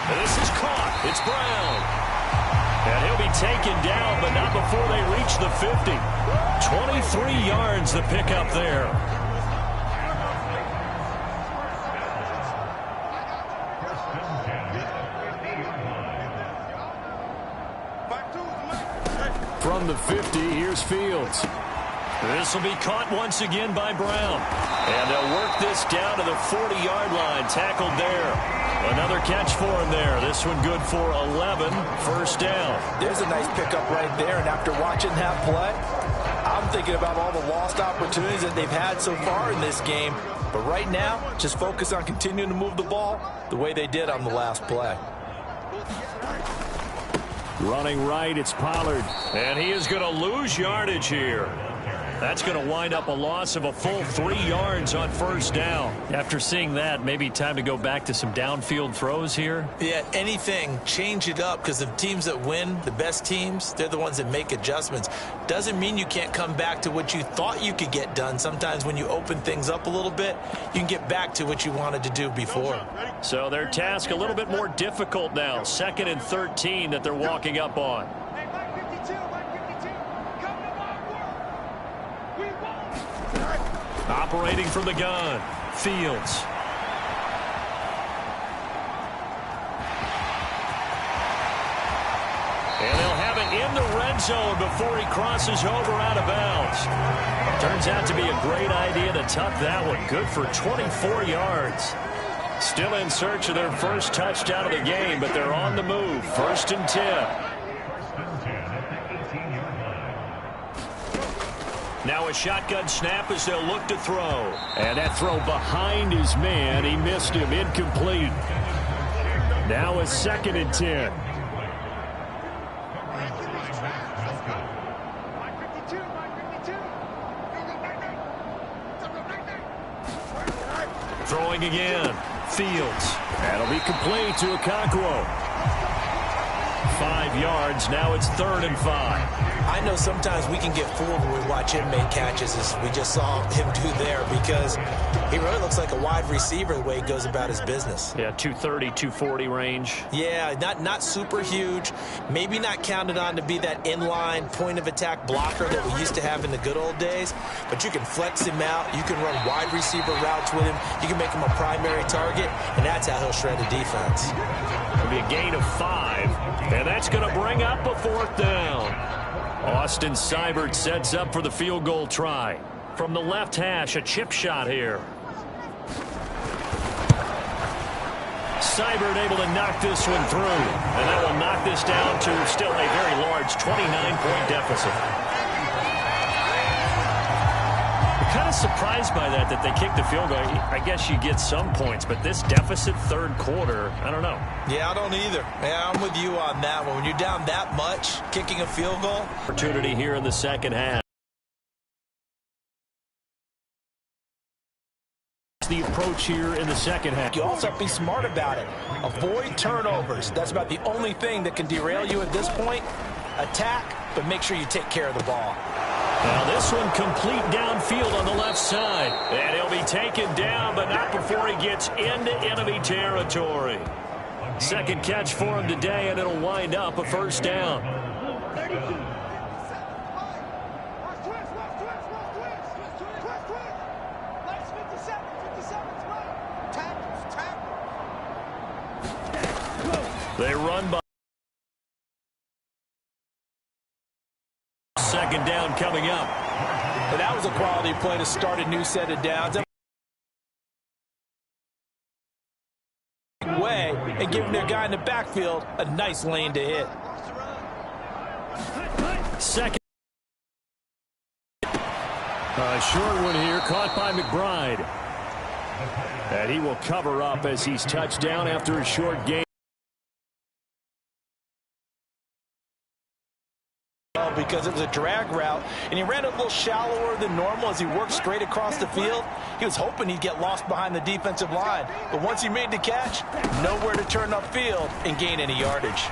[SPEAKER 2] This is caught. It's Brown. And he'll be taken down, but not before they reach the 50. 23 yards the pickup there. From the 50, here's Fields. This will be caught once again by Brown. And they'll work this down to the 40-yard line. Tackled there. Another catch for him there. This one good for 11. First down.
[SPEAKER 3] There's a nice pickup right there. And after watching that play, I'm thinking about all the lost opportunities that they've had so far in this game. But right now, just focus on continuing to move the ball the way they did on the last play.
[SPEAKER 2] Running right, it's Pollard. And he is going to lose yardage here. That's going to wind up a loss of a full 3 yards on first down. After seeing that, maybe time to go back to some downfield throws here.
[SPEAKER 3] Yeah, anything, change it up, because the teams that win, the best teams, they're the ones that make adjustments. Doesn't mean you can't come back to what you thought you could get done. Sometimes when you open things up a little bit, you can get back to what you wanted to do before.
[SPEAKER 2] So their task a little bit more difficult now. 2nd and 13 that they're walking up on. Operating from the gun, Fields. And they'll have it in the red zone before he crosses over out of bounds. Turns out to be a great idea to tuck that one. Good for 24 yards. Still in search of their first touchdown of the game, but they're on the move. 1st and 10. Now a shotgun snap as they'll look to throw. And that throw behind his man. He missed him. Incomplete. Now a 2nd and 10. Throwing again. Fields. That'll be complete to Okonkwo. 5 yards. Now it's 3rd and 5.
[SPEAKER 3] I know sometimes we can get fooled when we watch him make catches, as we just saw him do there, because he really looks like a wide receiver the way he goes about his business.
[SPEAKER 2] Yeah, 230, 240 range.
[SPEAKER 3] Yeah, not super huge. Maybe not counted on to be that inline point-of-attack blocker that we used to have in the good old days, but you can flex him out. You can run wide receiver routes with him. You can make him a primary target, and that's how he'll shred a defense.
[SPEAKER 2] It'll be a gain of 5, and that's going to bring up a 4th down. Austin Seibert sets up for the field goal try. From the left hash, a chip shot here. Seibert able to knock this one through, and that will knock this down to still a very large 29-point deficit. Kind of surprised by that they kicked the field goal. I guess you get some points, but this deficit third quarter, I don't know.
[SPEAKER 3] Yeah, I don't either. Yeah, I'm with you on that one. When you're down that much, kicking a field goal.
[SPEAKER 2] Opportunity here in the second half. The approach here in the second half.
[SPEAKER 4] You also have to be smart about it. Avoid turnovers. That's about the only thing that can derail you at this point. Attack, but make sure you take care of the ball.
[SPEAKER 2] Now this one complete downfield on the left side. And he'll be taken down, but not before he gets into enemy territory. Second catch for him today, and it'll wind up a 1st down. They run by. Second down coming up.
[SPEAKER 4] And that was a quality play to start a new set of downs. Way and giving their guy in the backfield a nice lane to hit.
[SPEAKER 2] Second. A short one here, caught by McBride. And he will cover up as he's touched down after a short gain.
[SPEAKER 4] Because it was a drag route, and he ran a little shallower than normal as he worked straight across the field. He was hoping he'd get lost behind the defensive line, but once he made the catch, nowhere to turn upfield and gain any yardage.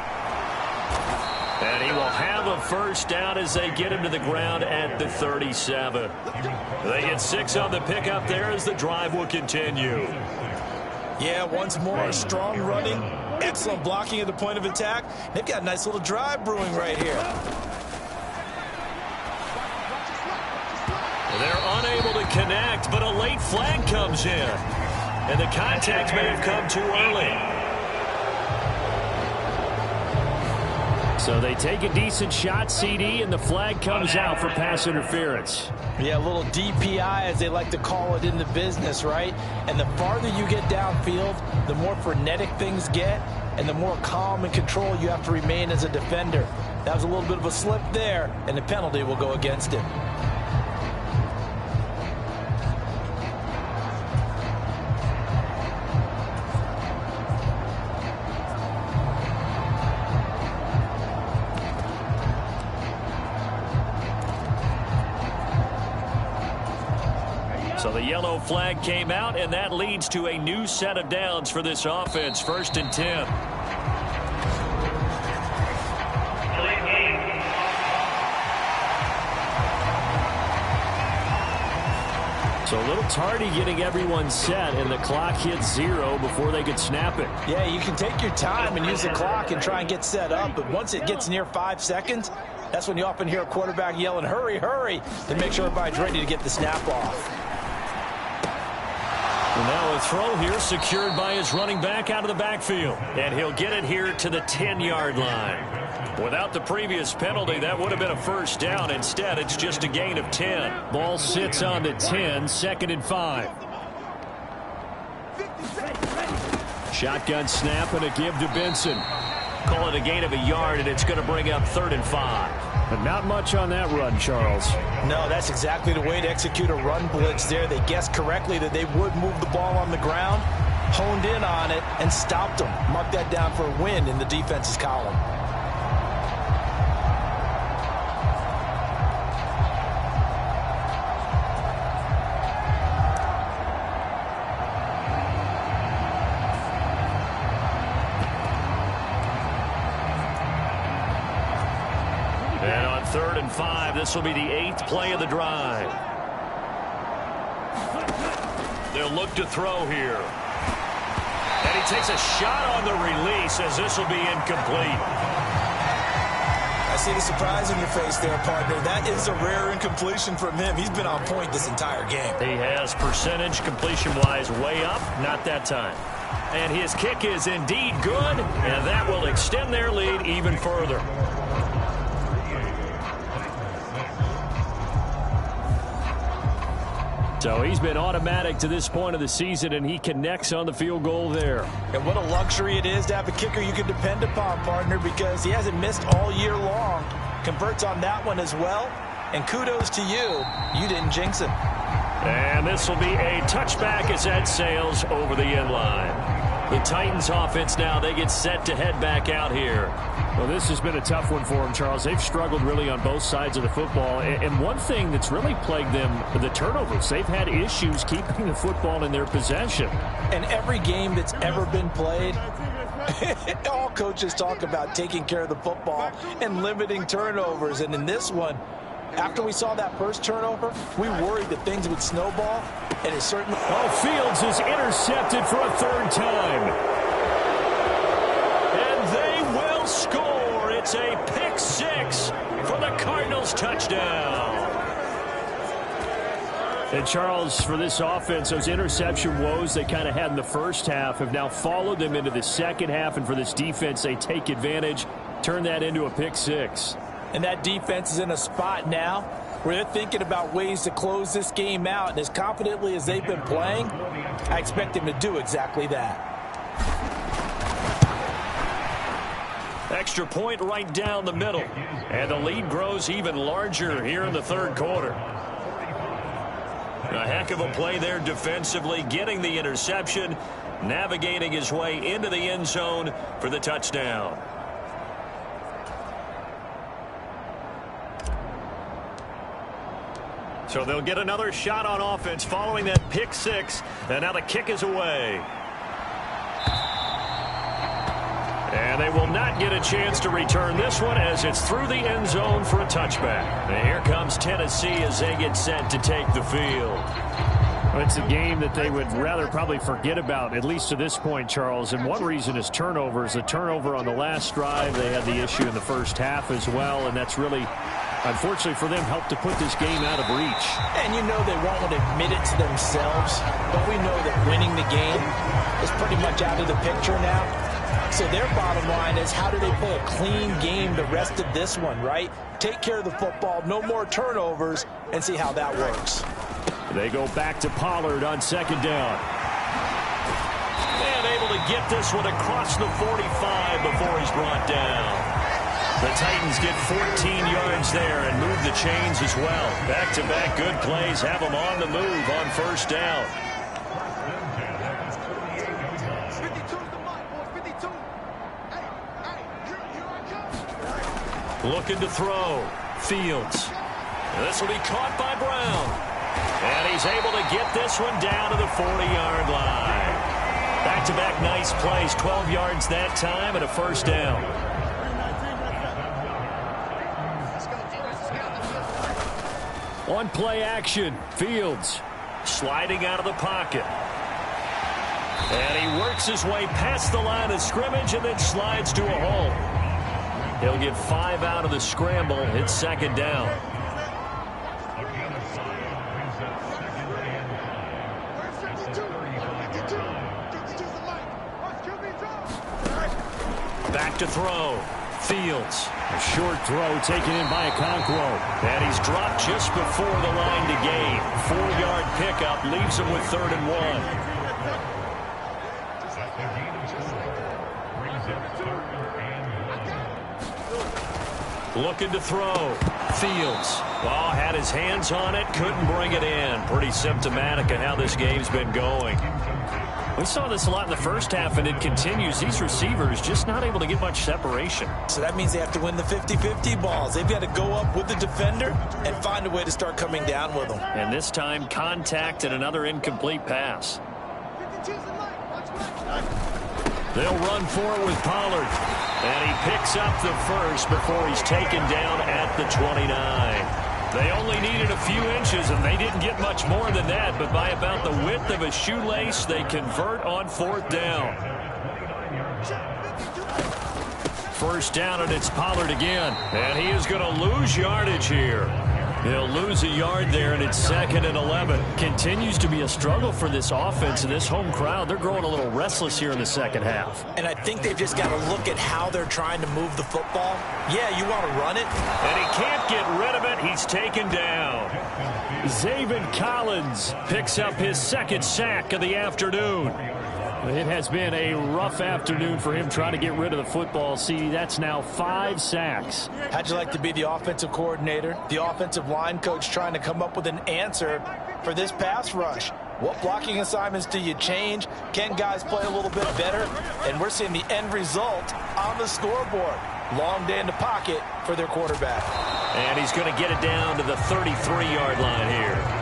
[SPEAKER 2] And he will have a 1st down as they get him to the ground at the 37. They get 6 on the pickup there as the drive will continue.
[SPEAKER 3] Yeah, once more, strong running, excellent blocking at the point of attack. They've got a nice little drive brewing right here.
[SPEAKER 2] They're unable to connect, but a late flag comes in. And the contact may have come too early. So they take a decent shot, CD, and the flag comes out for pass interference.
[SPEAKER 4] Yeah, a little DPI, as they like to call it in the business, right? And the farther you get downfield, the more frenetic things get, and the more calm and control you have to remain as a defender. That was a little bit of a slip there, and the penalty will go against him.
[SPEAKER 2] So the yellow flag came out, and that leads to a new set of downs for this offense. 1st and 10. So a little tardy getting everyone set, and the clock hits 0 before they could snap it.
[SPEAKER 4] Yeah, you can take your time and use the clock and try and get set up, but once it gets near 5 seconds, that's when you often hear a quarterback yelling, hurry, hurry, to make sure everybody's ready to get the snap off.
[SPEAKER 2] And now a throw here secured by his running back out of the backfield. And he'll get it here to the 10-yard line. Without the previous penalty, that would have been a 1st down. Instead, it's just a gain of 10. Ball sits on the 10, 2nd and 5. Shotgun snap and a give to Benson. Call it a gain of a yard, and it's going to bring up 3rd and 5. But not much on that run, Charles.
[SPEAKER 4] No, that's exactly the way to execute a run blitz there. They guessed correctly that they would move the ball on the ground, honed in on it, and stopped them. Mark that down for a win in the defense's column.
[SPEAKER 2] and 5. This will be the 8th play of the drive. They'll look to throw here. And he takes a shot on the release as this will be incomplete.
[SPEAKER 3] I see the surprise in your face there, partner. That is a rare incompletion from him. He's been on point this entire game.
[SPEAKER 2] He has percentage completion-wise way up, not that time. And his kick is indeed good, and that will extend their lead even further. So he's been automatic to this point of the season, and he connects on the field goal there.
[SPEAKER 3] And what a luxury it is to have a kicker you can depend upon, partner, because he hasn't missed all year long. Converts on that one as well. And kudos to you. You didn't jinx him.
[SPEAKER 2] And this will be a touchback as that sails over the end line. The Titans offense now, they get set to head back out here.
[SPEAKER 6] Well, this has been a tough one for them, Charles. They've struggled really on both sides of the football. And one thing that's really plagued them, the turnovers. They've had issues keeping the football in their possession.
[SPEAKER 4] And every game that's ever been played, all coaches talk about taking care of the football and limiting turnovers. And in this one, after we saw that first turnover, we worried that things would snowball, and it certainly...
[SPEAKER 2] Oh, Fields is intercepted for a third time. And they will score. It's a pick six for the Cardinals touchdown.
[SPEAKER 6] And, Charles, for this offense, those interception woes they kind of had in the first half have now followed them into the second half. And for this defense, they take advantage, turn that into a pick six.
[SPEAKER 4] And that defense is in a spot now where they're thinking about ways to close this game out. And as confidently as they've been playing, I expect them to do exactly that.
[SPEAKER 2] Extra point right down the middle. And the lead grows even larger here in the third quarter. A heck of a play there defensively, getting the interception, navigating his way into the end zone for the touchdown. So they'll get another shot on offense following that pick six. And now the kick is away. And they will not get a chance to return this one as it's through the end zone for a touchback. And here comes Tennessee as they get set to take the field.
[SPEAKER 6] Well, it's a game that they would rather probably forget about, at least to this point, Charles. And one reason is turnovers. The turnover on the last drive, they had the issue in the first half as well. And that's really, unfortunately for them, helped to put this game out of reach.
[SPEAKER 4] And you know they won't want to admit it to themselves, but we know that winning the game is pretty much out of the picture now. So their bottom line is, how do they play a clean game the rest of this one, right? Take care of the football, no more turnovers, and see how that works.
[SPEAKER 6] They go back to Pollard on second down.
[SPEAKER 2] And able to get this one across the 45 before he's brought down. The Titans get 14 yards there and move the chains as well. Back-to-back good plays have them on the move on first down. Looking to throw. Fields. This will be caught by Brown. And he's able to get this one down to the 40-yard line. Back-to-back nice plays. 12 yards that time and a first down.
[SPEAKER 6] On play action, Fields.
[SPEAKER 2] Sliding out of the pocket. And he works his way past the line of scrimmage and then slides to a hole. He'll get 5 out of the scramble. It's second down. Back to throw. Fields.
[SPEAKER 6] A short throw taken in by Okonkwo.
[SPEAKER 2] And he's dropped just before the line to gain. 4-yard pickup leaves him with 3rd and 1. Looking to throw. Fields. Oh, had his hands on it. Couldn't bring it in. Pretty symptomatic of how this game's been going. We saw this a lot in the first half, and it continues. These receivers just not able to get much separation.
[SPEAKER 3] So that means they have to win the 50-50 balls. They've got to go up with the defender and find a way to start coming down with them.
[SPEAKER 2] And this time, contact and another incomplete pass.
[SPEAKER 6] They'll run for it with Pollard. And he picks up the first before he's taken down at the 29. They only needed a few inches, and they didn't get much more than that. But by about the width of a shoelace, they convert on 4th down. First down, and it's Pollard again. And he is going to lose yardage here. He'll lose a yard there, and it's 2nd and 11. Continues to be a struggle for this offense and this home crowd. They're growing a little restless here in the second half.
[SPEAKER 3] And I think they've just got to look at how they're trying to move the football. Yeah, you want to run it.
[SPEAKER 6] And he can't get rid of it. He's taken down. Zaven Collins picks up his 2nd sack of the afternoon. It has been a rough afternoon for him trying to get rid of the football. See, that's now 5 sacks.
[SPEAKER 3] How'd you like to be the offensive coordinator, the offensive line coach, trying to come up with an answer for this pass rush? What blocking assignments do you change? Can guys play a little bit better? And we're seeing the end result on the scoreboard. Long day in the pocket for their quarterback.
[SPEAKER 6] And he's going to get it down to the 33-yard line here.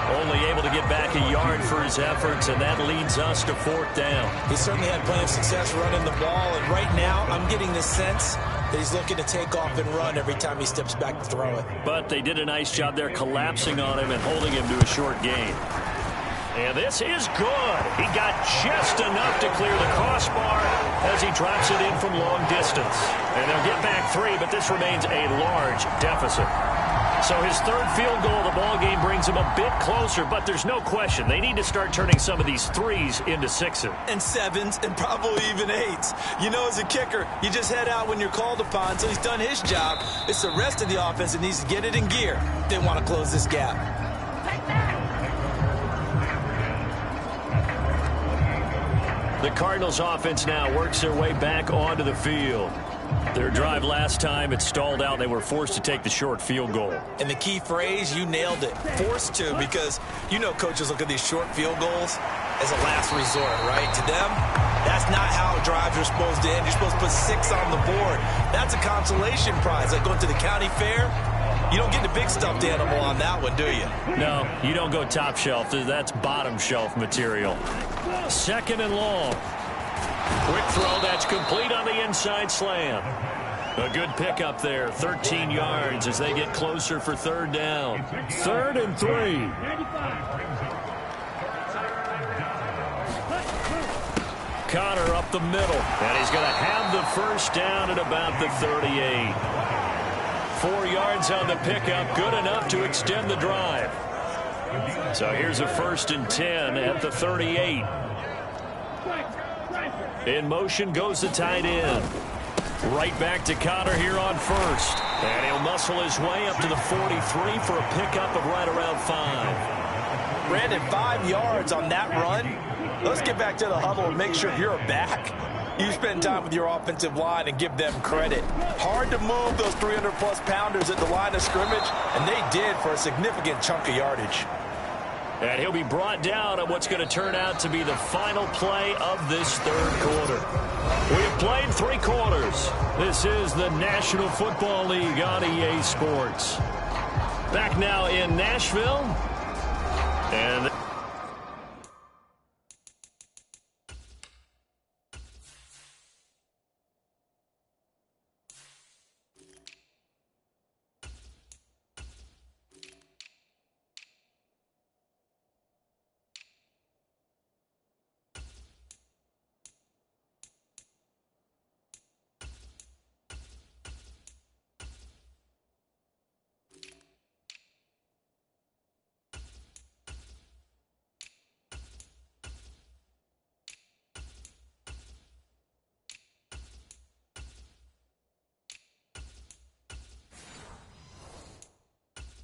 [SPEAKER 6] Only able to get back a yard for his efforts, and that leads us to 4th down.
[SPEAKER 3] He certainly had plenty of success running the ball, and right now I'm getting the sense that he's looking to take off and run every time he steps back to throw it.
[SPEAKER 6] But they did a nice job there collapsing on him and holding him to a short gain. And this is good. He got just enough to clear the crossbar as he drops it in from long distance. And they'll get back 3, but this remains a large deficit. So his 3rd field goal of the ball game brings him a bit closer, but there's no question they need to start turning some of these 3s into 6s.
[SPEAKER 3] And 7s and probably even 8s. You know, as a kicker, you just head out when you're called upon, so he's done his job. It's the rest of the offense that needs to get it in gear. They want to close this gap.
[SPEAKER 6] The Cardinals offense now works their way back onto the field. Their drive last time, it stalled out. They were forced to take the short field goal.
[SPEAKER 3] And the key phrase, you nailed it. Forced to, because you know coaches look at these short field goals as a last resort, right? To them, that's not how drives are supposed to end. You're supposed to put 6 on the board. That's a consolation prize. Like going to the county fair, you don't get the big stuffed animal on that one, do you?
[SPEAKER 6] No, you don't go top shelf. That's bottom shelf material. 2nd and long. Quick throw, that's complete on the inside slam. A good pickup there, 13 yards as they get closer for 3rd down. 3rd and 3. Connor up the middle, and he's going to have the first down at about the 38. 4 yards on the pickup, good enough to extend the drive. So here's a 1st and 10 at the 38. In motion goes the tight end. Right back to Connor here on 1st. And he'll muscle his way up to the 43 for a pickup of right around 5.
[SPEAKER 3] Brandon, 5 yards on that run. Let's get back to the huddle and make sure you're back. You spend time with your offensive line and give them credit. Hard to move those 300-plus pounders at the line of scrimmage, and they did for a significant chunk of yardage.
[SPEAKER 6] And he'll be brought down on what's going to turn out to be the final play of this 3rd quarter. We have played 3 quarters. This is the National Football League on EA Sports. Back now in Nashville. And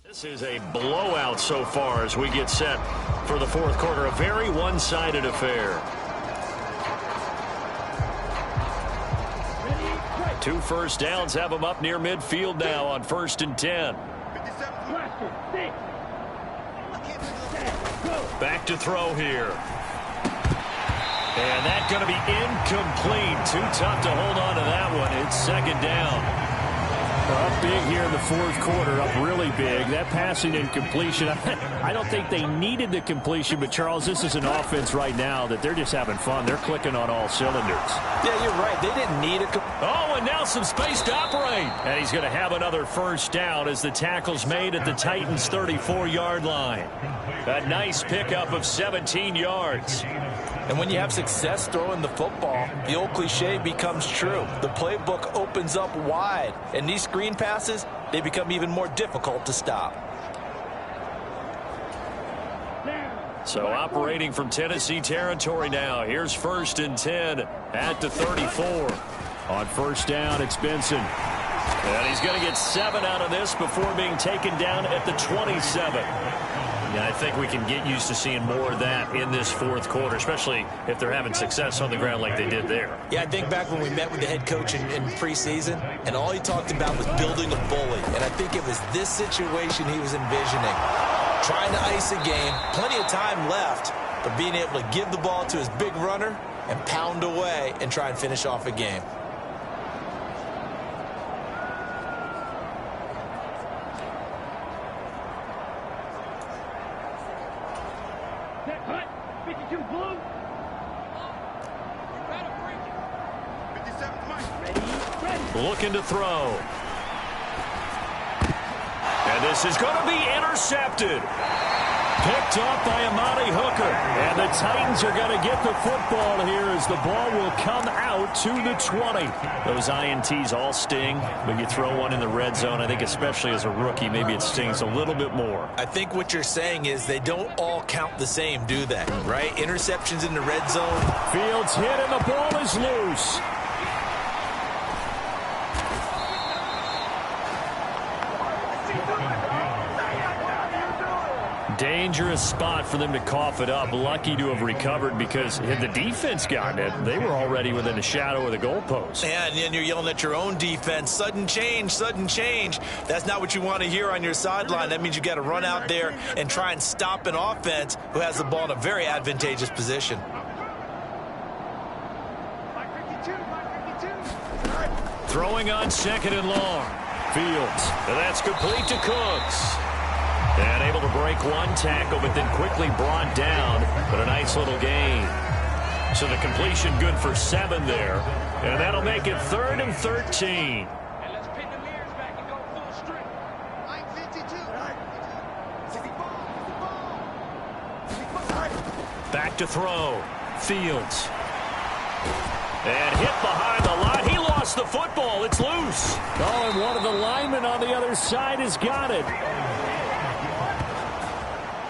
[SPEAKER 6] this is a blowout so far as we get set for the 4th quarter. A very one-sided affair. 2 first downs have them up near midfield now on 1st and 10. Back to throw here. And that's going to be incomplete. Too tough to hold on to that one. It's 2nd down. Up big here in the fourth quarter, up really big. That passing incompletion, I don't think they needed the completion, but Charles, this is an offense right now that they're just having fun. They're clicking on all cylinders.
[SPEAKER 4] Yeah, you're right. They didn't need a...
[SPEAKER 6] Oh, and now some space to operate. And he's going to have another first down as the tackle's made at the Titans' 34-yard line. A nice pickup of 17 yards.
[SPEAKER 4] And when you have success throwing the football, the old cliche becomes true. The playbook opens up wide, and these screen passes, they become even more difficult to stop.
[SPEAKER 6] So operating from Tennessee territory now. Here's 1st and 10 at the 34. On first down, it's Benson. And he's going to get 7 out of this before being taken down at the 27. Yeah, I think we can get used to seeing more of that in this fourth quarter, especially if they're having success on the ground like they did there.
[SPEAKER 4] Yeah, I think back when we met with the head coach in preseason, and all he talked about was building a bully. And I think it was this situation he was envisioning. Trying to ice a game, plenty of time left, but being able to give the ball to his big runner and pound away and try and finish off a game.
[SPEAKER 6] Looking to throw. And this is going to be intercepted. Picked off by Amani Hooker. And the Titans are going to get the football here as the ball will come out to the 20. Those INTs all sting, but you throw one in the red zone, I think especially as a rookie, maybe it stings a little bit more.
[SPEAKER 4] I think what you're saying is they don't all count the same, do they? Right? Interceptions in the red zone.
[SPEAKER 6] Fields hit and the ball is loose. Dangerous spot for them to cough it up. Lucky to have recovered because had the defense gotten it, they were already within the shadow of the goalpost.
[SPEAKER 4] Yeah, and then you're yelling at your own defense. Sudden change, sudden change. That's not what you want to hear on your sideline. That means you got to run out there and try and stop an offense who has the ball in a very advantageous position.
[SPEAKER 6] Throwing on 2nd and long. Fields. And that's complete to Cooks. And able to break one tackle, but then quickly brought down. But a nice little gain. So the completion good for 7 there. And that'll make it 3rd and 13.
[SPEAKER 5] Let's pin the mirrors back and go full strength. I'm 52.
[SPEAKER 6] Back to throw. Fields. And hit behind the line. He lost the football. It's loose. Oh, and one of the linemen on the other side has got it.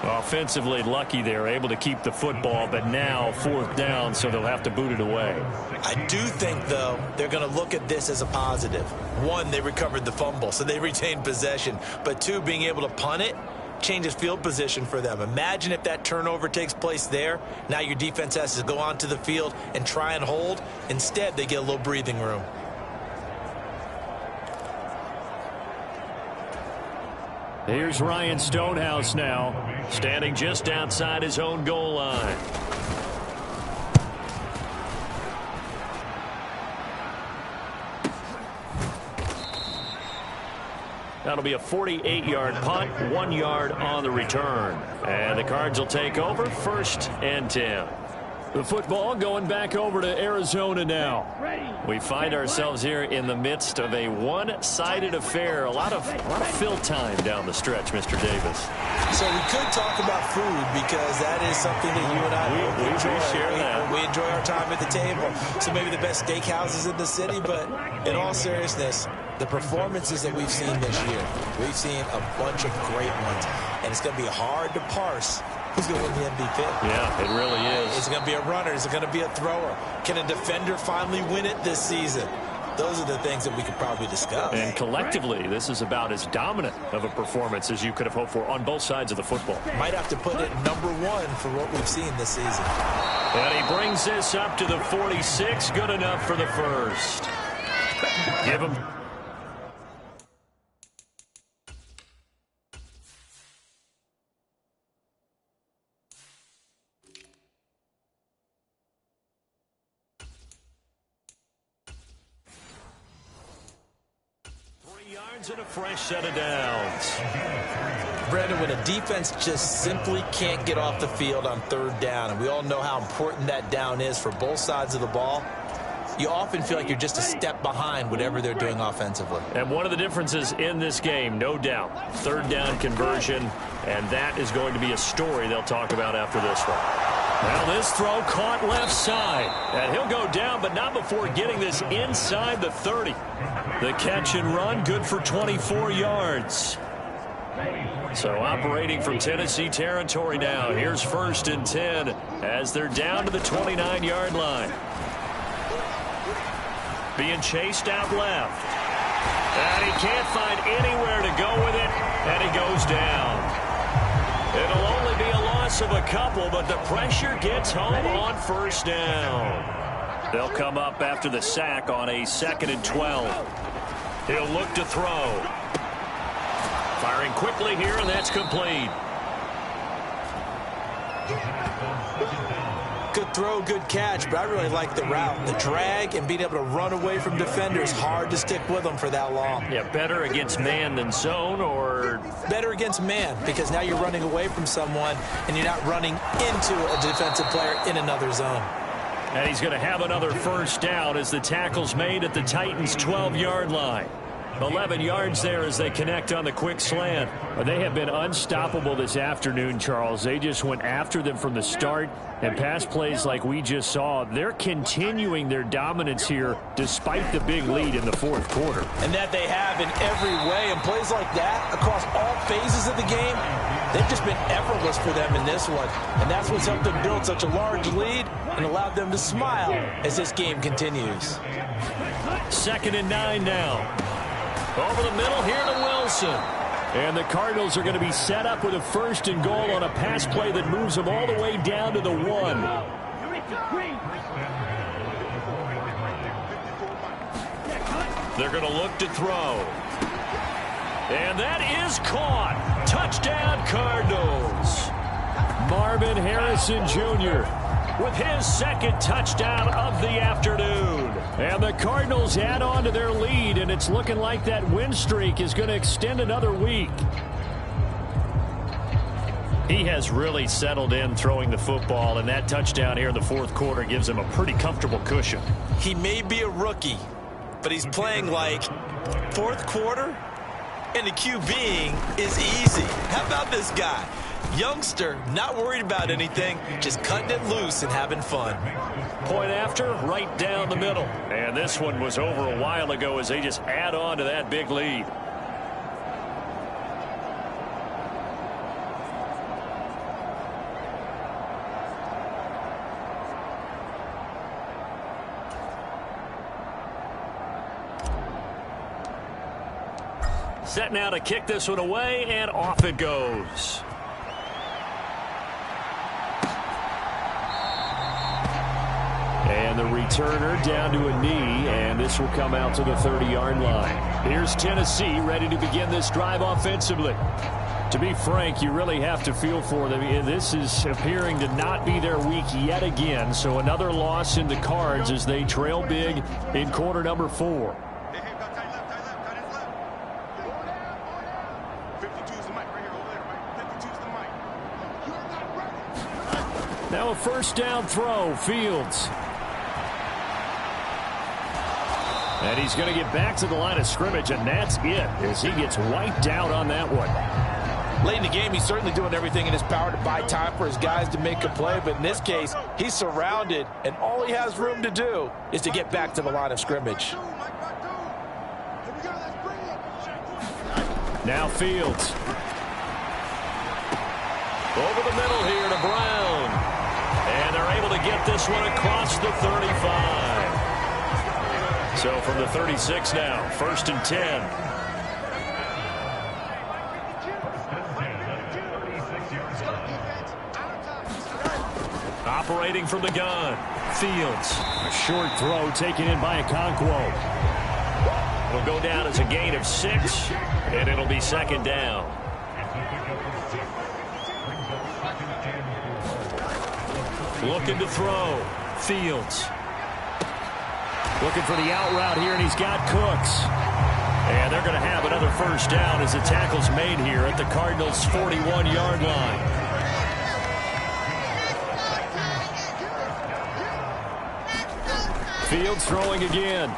[SPEAKER 6] Offensively lucky they're able to keep the football, but now 4th down, so they'll have to boot it away.
[SPEAKER 4] I do think, though, they're going to look at this as a positive. 1, they recovered the fumble, so they retained possession. But 2, being able to punt it changes field position for them. Imagine if that turnover takes place there. Now your defense has to go onto the field and try and hold. Instead, they get a little breathing room.
[SPEAKER 6] Here's Ryan Stonehouse now, standing just outside his own goal line. That'll be a 48-yard punt, 1 yard on the return. And the Cards will take over 1st and 10. The football going back over to Arizona now. We find ourselves here in the midst of a one-sided affair. A lot of fill time down the stretch, Mr. Davis.
[SPEAKER 4] So we could talk about food because that is something that you and I enjoy.
[SPEAKER 6] We share that.
[SPEAKER 4] We enjoy our time at the table. So maybe the best steakhouses in the city, but in all seriousness, the performances that we've seen this year, we've seen a bunch of great ones, and it's going to be hard to parse who's going to win the MVP.
[SPEAKER 6] Yeah, it really is.
[SPEAKER 4] Is it going to be a runner? Is it going to be a thrower? Can a defender finally win it this season? Those are the things that we could probably discuss.
[SPEAKER 6] And collectively, this is about as dominant of a performance as you could have hoped for on both sides of the football.
[SPEAKER 4] Might have to put it #1 for what we've seen this season.
[SPEAKER 6] And he brings this up to the 46. Good enough for the first. Give him. downs and a fresh set of downs.
[SPEAKER 3] Brandon, when a defense just simply can't get off the field on third down, and we all know how important that down is for both sides of the ball, you often feel like you're just a step behind whatever they're doing offensively.
[SPEAKER 6] And one of the differences in this game, no doubt, third down conversion, and that is going to be a story they'll talk about after this one. Well, this throw caught left side, and he'll go down, but not before getting this inside the 30. The catch and run, good for 24 yards. So operating from Tennessee territory now. Here's 1st and 10 as they're down to the 29-yard line. Being chased out left. And he can't find anywhere to go with it, and he goes down. It'll only be a loss of a couple, but the pressure gets home on 1st down. They'll come up after the sack on a 2nd and 12. He'll look to throw. Firing quickly here, and that's complete.
[SPEAKER 3] Good throw, good catch, but I really like the route. The drag and being able to run away from defenders, hard to stick with them for that long.
[SPEAKER 6] Yeah, better against man than zone, or?
[SPEAKER 3] Better against man, because now you're running away from someone and you're not running into a defensive player in another zone.
[SPEAKER 6] And he's going to have another 1st down as the tackle's made at the Titans' 12-yard line. 11 yards there as they connect on the quick slant.
[SPEAKER 2] They have been unstoppable this afternoon, Charles. They just went after them from the start, and pass plays like we just saw, they're continuing their dominance here despite the big lead in the 4th quarter.
[SPEAKER 3] And that they have in every way, and plays like that across all phases of the game, they've just been effortless for them in this one. And that's what's helped them build such a large lead and allowed them to smile as this game continues.
[SPEAKER 6] 2nd and 9 now. Over the middle here to Wilson.
[SPEAKER 2] And the Cardinals are going to be set up with a 1st and goal on a pass play that moves them all the way down to the 1.
[SPEAKER 6] They're going to look to throw. And that is caught. Touchdown, Cardinals.
[SPEAKER 2] Marvin Harrison Jr.
[SPEAKER 6] with his 2nd touchdown of the afternoon.
[SPEAKER 2] And the Cardinals add on to their lead, and it's looking like that win streak is going to extend another week.
[SPEAKER 6] He has really settled in throwing the football, and that touchdown here in the 4th quarter gives him a pretty comfortable cushion.
[SPEAKER 3] He may be a rookie, but he's playing like 4th quarter, and the QBing is easy. How about this guy? Youngster, not worried about anything, just cutting it loose and having fun.
[SPEAKER 6] Point after, right down the middle. And this one was over a while ago as they just add on to that big lead. Set now to kick this one away, and off it goes.
[SPEAKER 2] And the returner down to a knee, and this will come out to the 30-yard line. Here's Tennessee ready to begin this drive offensively. To be frank, you really have to feel for them. This is appearing to not be their week yet again, so another loss in the cards as they trail big in quarter number 4. Now a 1st down throw, Fields. And he's going to get back to the line of scrimmage, and that's it as he gets wiped out on that one.
[SPEAKER 4] Late in the game, he's certainly doing everything in his power to buy time for his guys to make a play, but in this case, he's surrounded, and all he has room to do is to get back to the line of scrimmage.
[SPEAKER 2] Now Fields.
[SPEAKER 6] Over the middle here to Brown. And they're able to get this one across the 35. So from the 36 now, 1st and 10. Operating from the gun, Fields.
[SPEAKER 2] A short throw taken in by Okonkwo.
[SPEAKER 6] It'll go down as a gain of 6, and it'll be 2nd down. Looking to throw, Fields.
[SPEAKER 2] Looking for the out route here, and he's got Cooks.
[SPEAKER 6] And they're going to have another first down as the tackle's made here at the Cardinals' 41-yard line. Fields throwing again.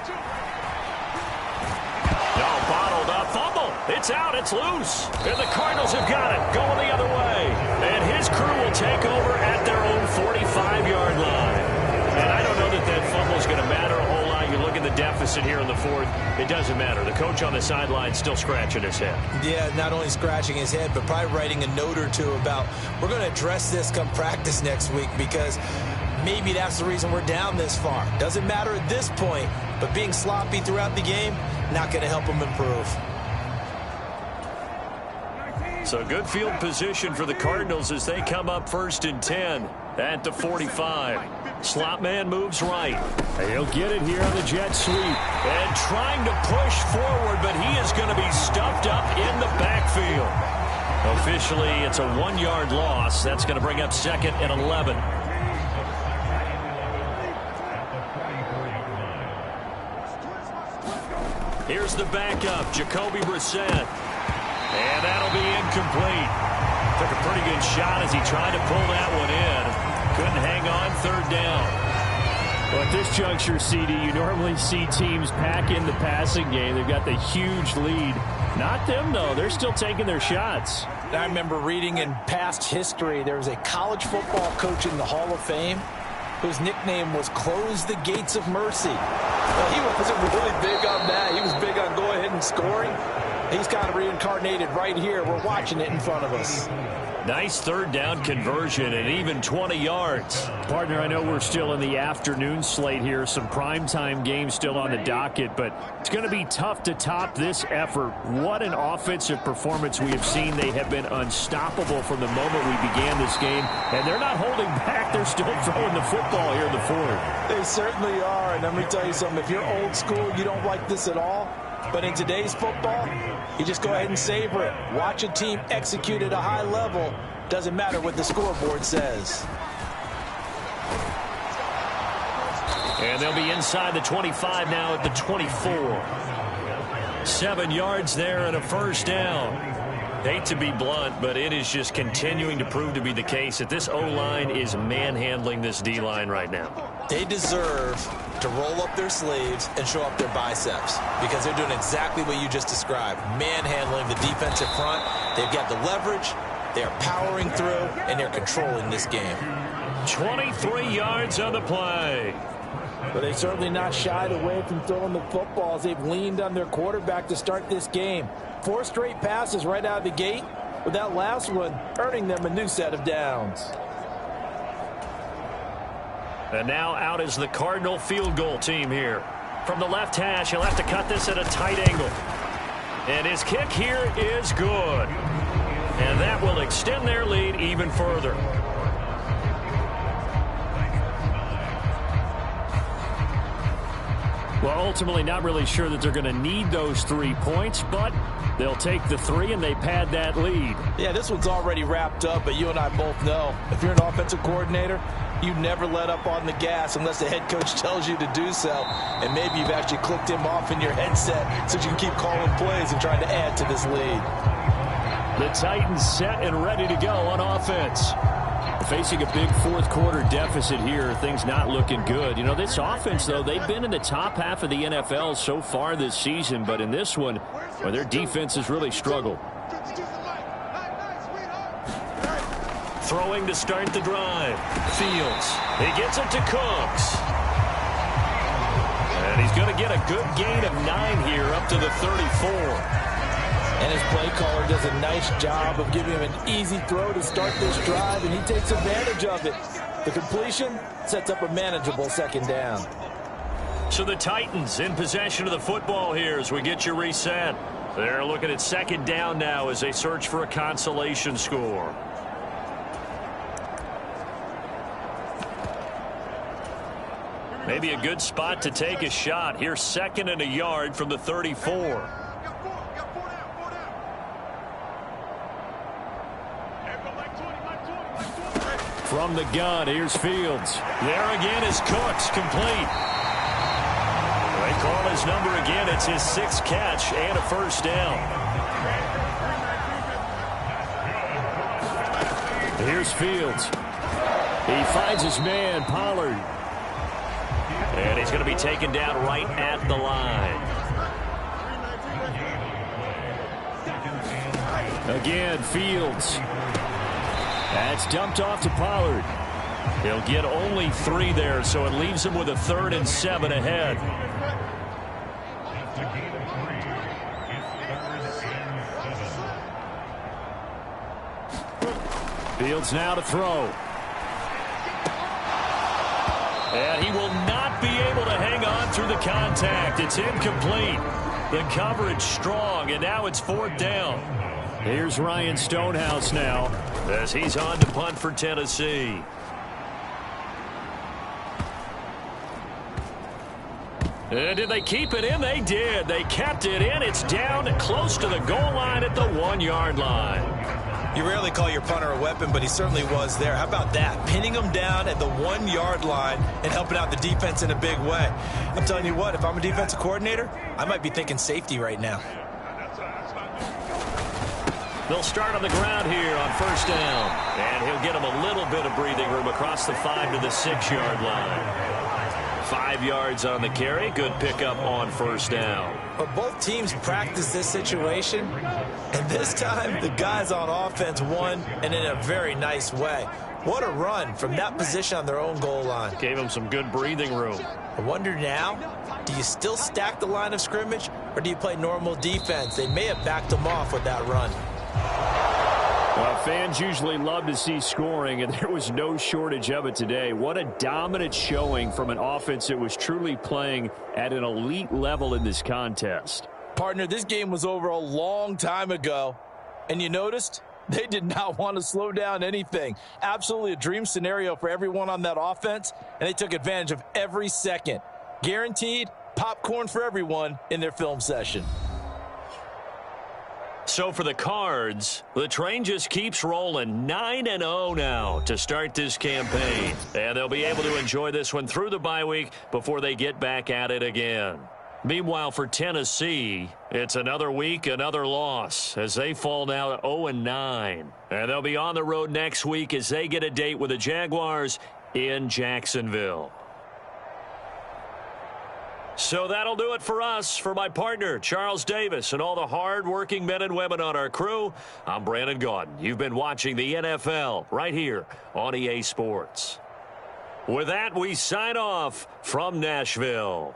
[SPEAKER 6] No, bottled up, fumble. It's out, it's loose. And the Cardinals have got it, going the other way. And his crew will take over at their own 45-yard line. And I don't know that that fumble is going to matter a whole lot. You look at the deficit here in the fourth, it doesn't matter. The coach on the sideline still scratching his head.
[SPEAKER 3] Yeah, not only scratching his head, but probably writing a note or two about, we're going to address this come practice next week, because maybe that's the reason we're down this far. Doesn't matter at this point, but being sloppy throughout the game, not going to help him improve.
[SPEAKER 6] So good field position for the Cardinals as they come up 1st and 10 at the 45. Slot man moves right. He'll get it here on the jet sweep. And trying to push forward, but he is going to be stuffed up in the backfield. Officially, it's a 1-yard loss. That's going to bring up 2nd and 11. Here's the backup, Jacoby Brissett. And that'll be incomplete. Took a pretty good shot as he tried to pull that one in. Couldn't hang on, 3rd down.
[SPEAKER 2] Well, at this juncture, CD, you normally see teams pack in the passing game. They've got the huge lead. Not them, though. They're still taking their shots.
[SPEAKER 4] I remember reading in past history, there was a college football coach in the Hall of Fame whose nickname was Close the Gates of Mercy. Well, he wasn't really big on that. He was big on go ahead and scoring. He's kind of reincarnated right here. We're watching it in front of us.
[SPEAKER 6] Nice 3rd down conversion and even 20 yards.
[SPEAKER 2] Partner, I know we're still in the afternoon slate here. Some primetime games still on the docket, but it's going to be tough to top this effort. What an offensive performance we have seen. They have been unstoppable from the moment we began this game, and they're not holding back. They're still throwing the football here in the 4th.
[SPEAKER 4] They certainly are, and let me tell you something. If you're old school, you don't like this at all. But in today's football, you just go ahead and savor it. Watch a team execute at a high level. Doesn't matter what the scoreboard says.
[SPEAKER 6] And they'll be inside the 25 now at the 24. 7 yards there and a first down. Hate to be blunt, but it is just continuing to prove to be the case that this O-line is manhandling this D-line right now.
[SPEAKER 3] They deserve to roll up their sleeves and show up their biceps, because they're doing exactly what you just described, manhandling the defensive front. They've got the leverage, they're powering through, and they're controlling this game.
[SPEAKER 6] 23 yards on the play.
[SPEAKER 4] But they've certainly not shied away from throwing the footballs. They've leaned on their quarterback to start this game. 4 straight passes right out of the gate, with that last one earning them a new set of downs.
[SPEAKER 6] And now out is the Cardinal field goal team here. From the left hash, he'll have to cut this at a tight angle. And his kick here is good. And that will extend their lead even further.
[SPEAKER 2] Well, ultimately not really sure that they're going to need those 3 points, but they'll take the 3 and they pad that lead.
[SPEAKER 4] Yeah, this one's already wrapped up, but you and I both know if you're an offensive coordinator, you never let up on the gas unless the head coach tells you to do so. And maybe you've actually clicked him off in your headset so you can keep calling plays and trying to add to this lead.
[SPEAKER 2] The Titans set and ready to go on offense. Facing a big 4th quarter deficit here, things not looking good. You know, this offense, though, they've been in the top half of the NFL so far this season, but in this one, well, their defense has really struggled.
[SPEAKER 6] Throwing to start the drive. Fields. He gets it to Cooks. And he's going to get a good gain of 9 here up to the 34.
[SPEAKER 4] And his play caller does a nice job of giving him an easy throw to start this drive, and he takes advantage of it. The completion sets up a manageable 2nd down.
[SPEAKER 6] So the Titans in possession of the football here as we get you reset. They're looking at 2nd down now as they search for a consolation score. Maybe a good spot to take a shot. Here's 2nd and a yard from the 34.
[SPEAKER 2] From the gun, here's Fields.
[SPEAKER 6] There again is Cooks, complete. They call his number again. It's his 6th catch and a first down. Here's Fields. He finds his man, Pollard. And he's going to be taken down right at the line. Again, Fields. That's dumped off to Pollard. He'll get only 3 there, so it leaves him with a 3rd and 7 ahead. Fields now to throw. And he will not be able to hang on through the contact. It's incomplete. The coverage strong, and now it's 4th down. Here's Ryan Stonehouse now as he's on to punt for Tennessee. Did they keep it in? They did. They kept it in. It's down close to the goal line at the 1-yard line.
[SPEAKER 3] You rarely call your punter a weapon, but he certainly was there. How about that? Pinning him down at the 1-yard line and helping out the defense in a big way. I'm telling you what, if I'm a defensive coordinator, I might be thinking safety right now.
[SPEAKER 6] They'll start on the ground here on first down. And he'll get him a little bit of breathing room across the 5 to the 6-yard line. 5 yards on the carry. Good pickup on first down.
[SPEAKER 3] But both teams practiced this situation, and this time the guys on offense won, and in a very nice way. What a run from that position on their own goal line.
[SPEAKER 6] Gave them some good breathing room.
[SPEAKER 3] I wonder now, do you still stack the line of scrimmage, or do you play normal defense? They may have backed them off with that run.
[SPEAKER 6] Fans usually love to see scoring, and there was no shortage of it today. What a dominant showing from an offense that was truly playing at an elite level in this contest.
[SPEAKER 4] Partner, this game was over a long time ago, and you noticed they did not want to slow down anything. Absolutely a dream scenario for everyone on that offense, and they took advantage of every second. Guaranteed popcorn for everyone in their film session.
[SPEAKER 6] So for the Cards, the train just keeps rolling. 9-0 now to start this campaign. And they'll be able to enjoy this one through the bye week before they get back at it again. Meanwhile, for Tennessee, it's another week, another loss as they fall now to 0-9. And they'll be on the road next week as they get a date with the Jaguars in Jacksonville. So that'll do it for us. For my partner, Charles Davis, and all the hard-working men and women on our crew, I'm Brandon Gaudin. You've been watching the NFL right here on EA Sports. With that, we sign off from Nashville.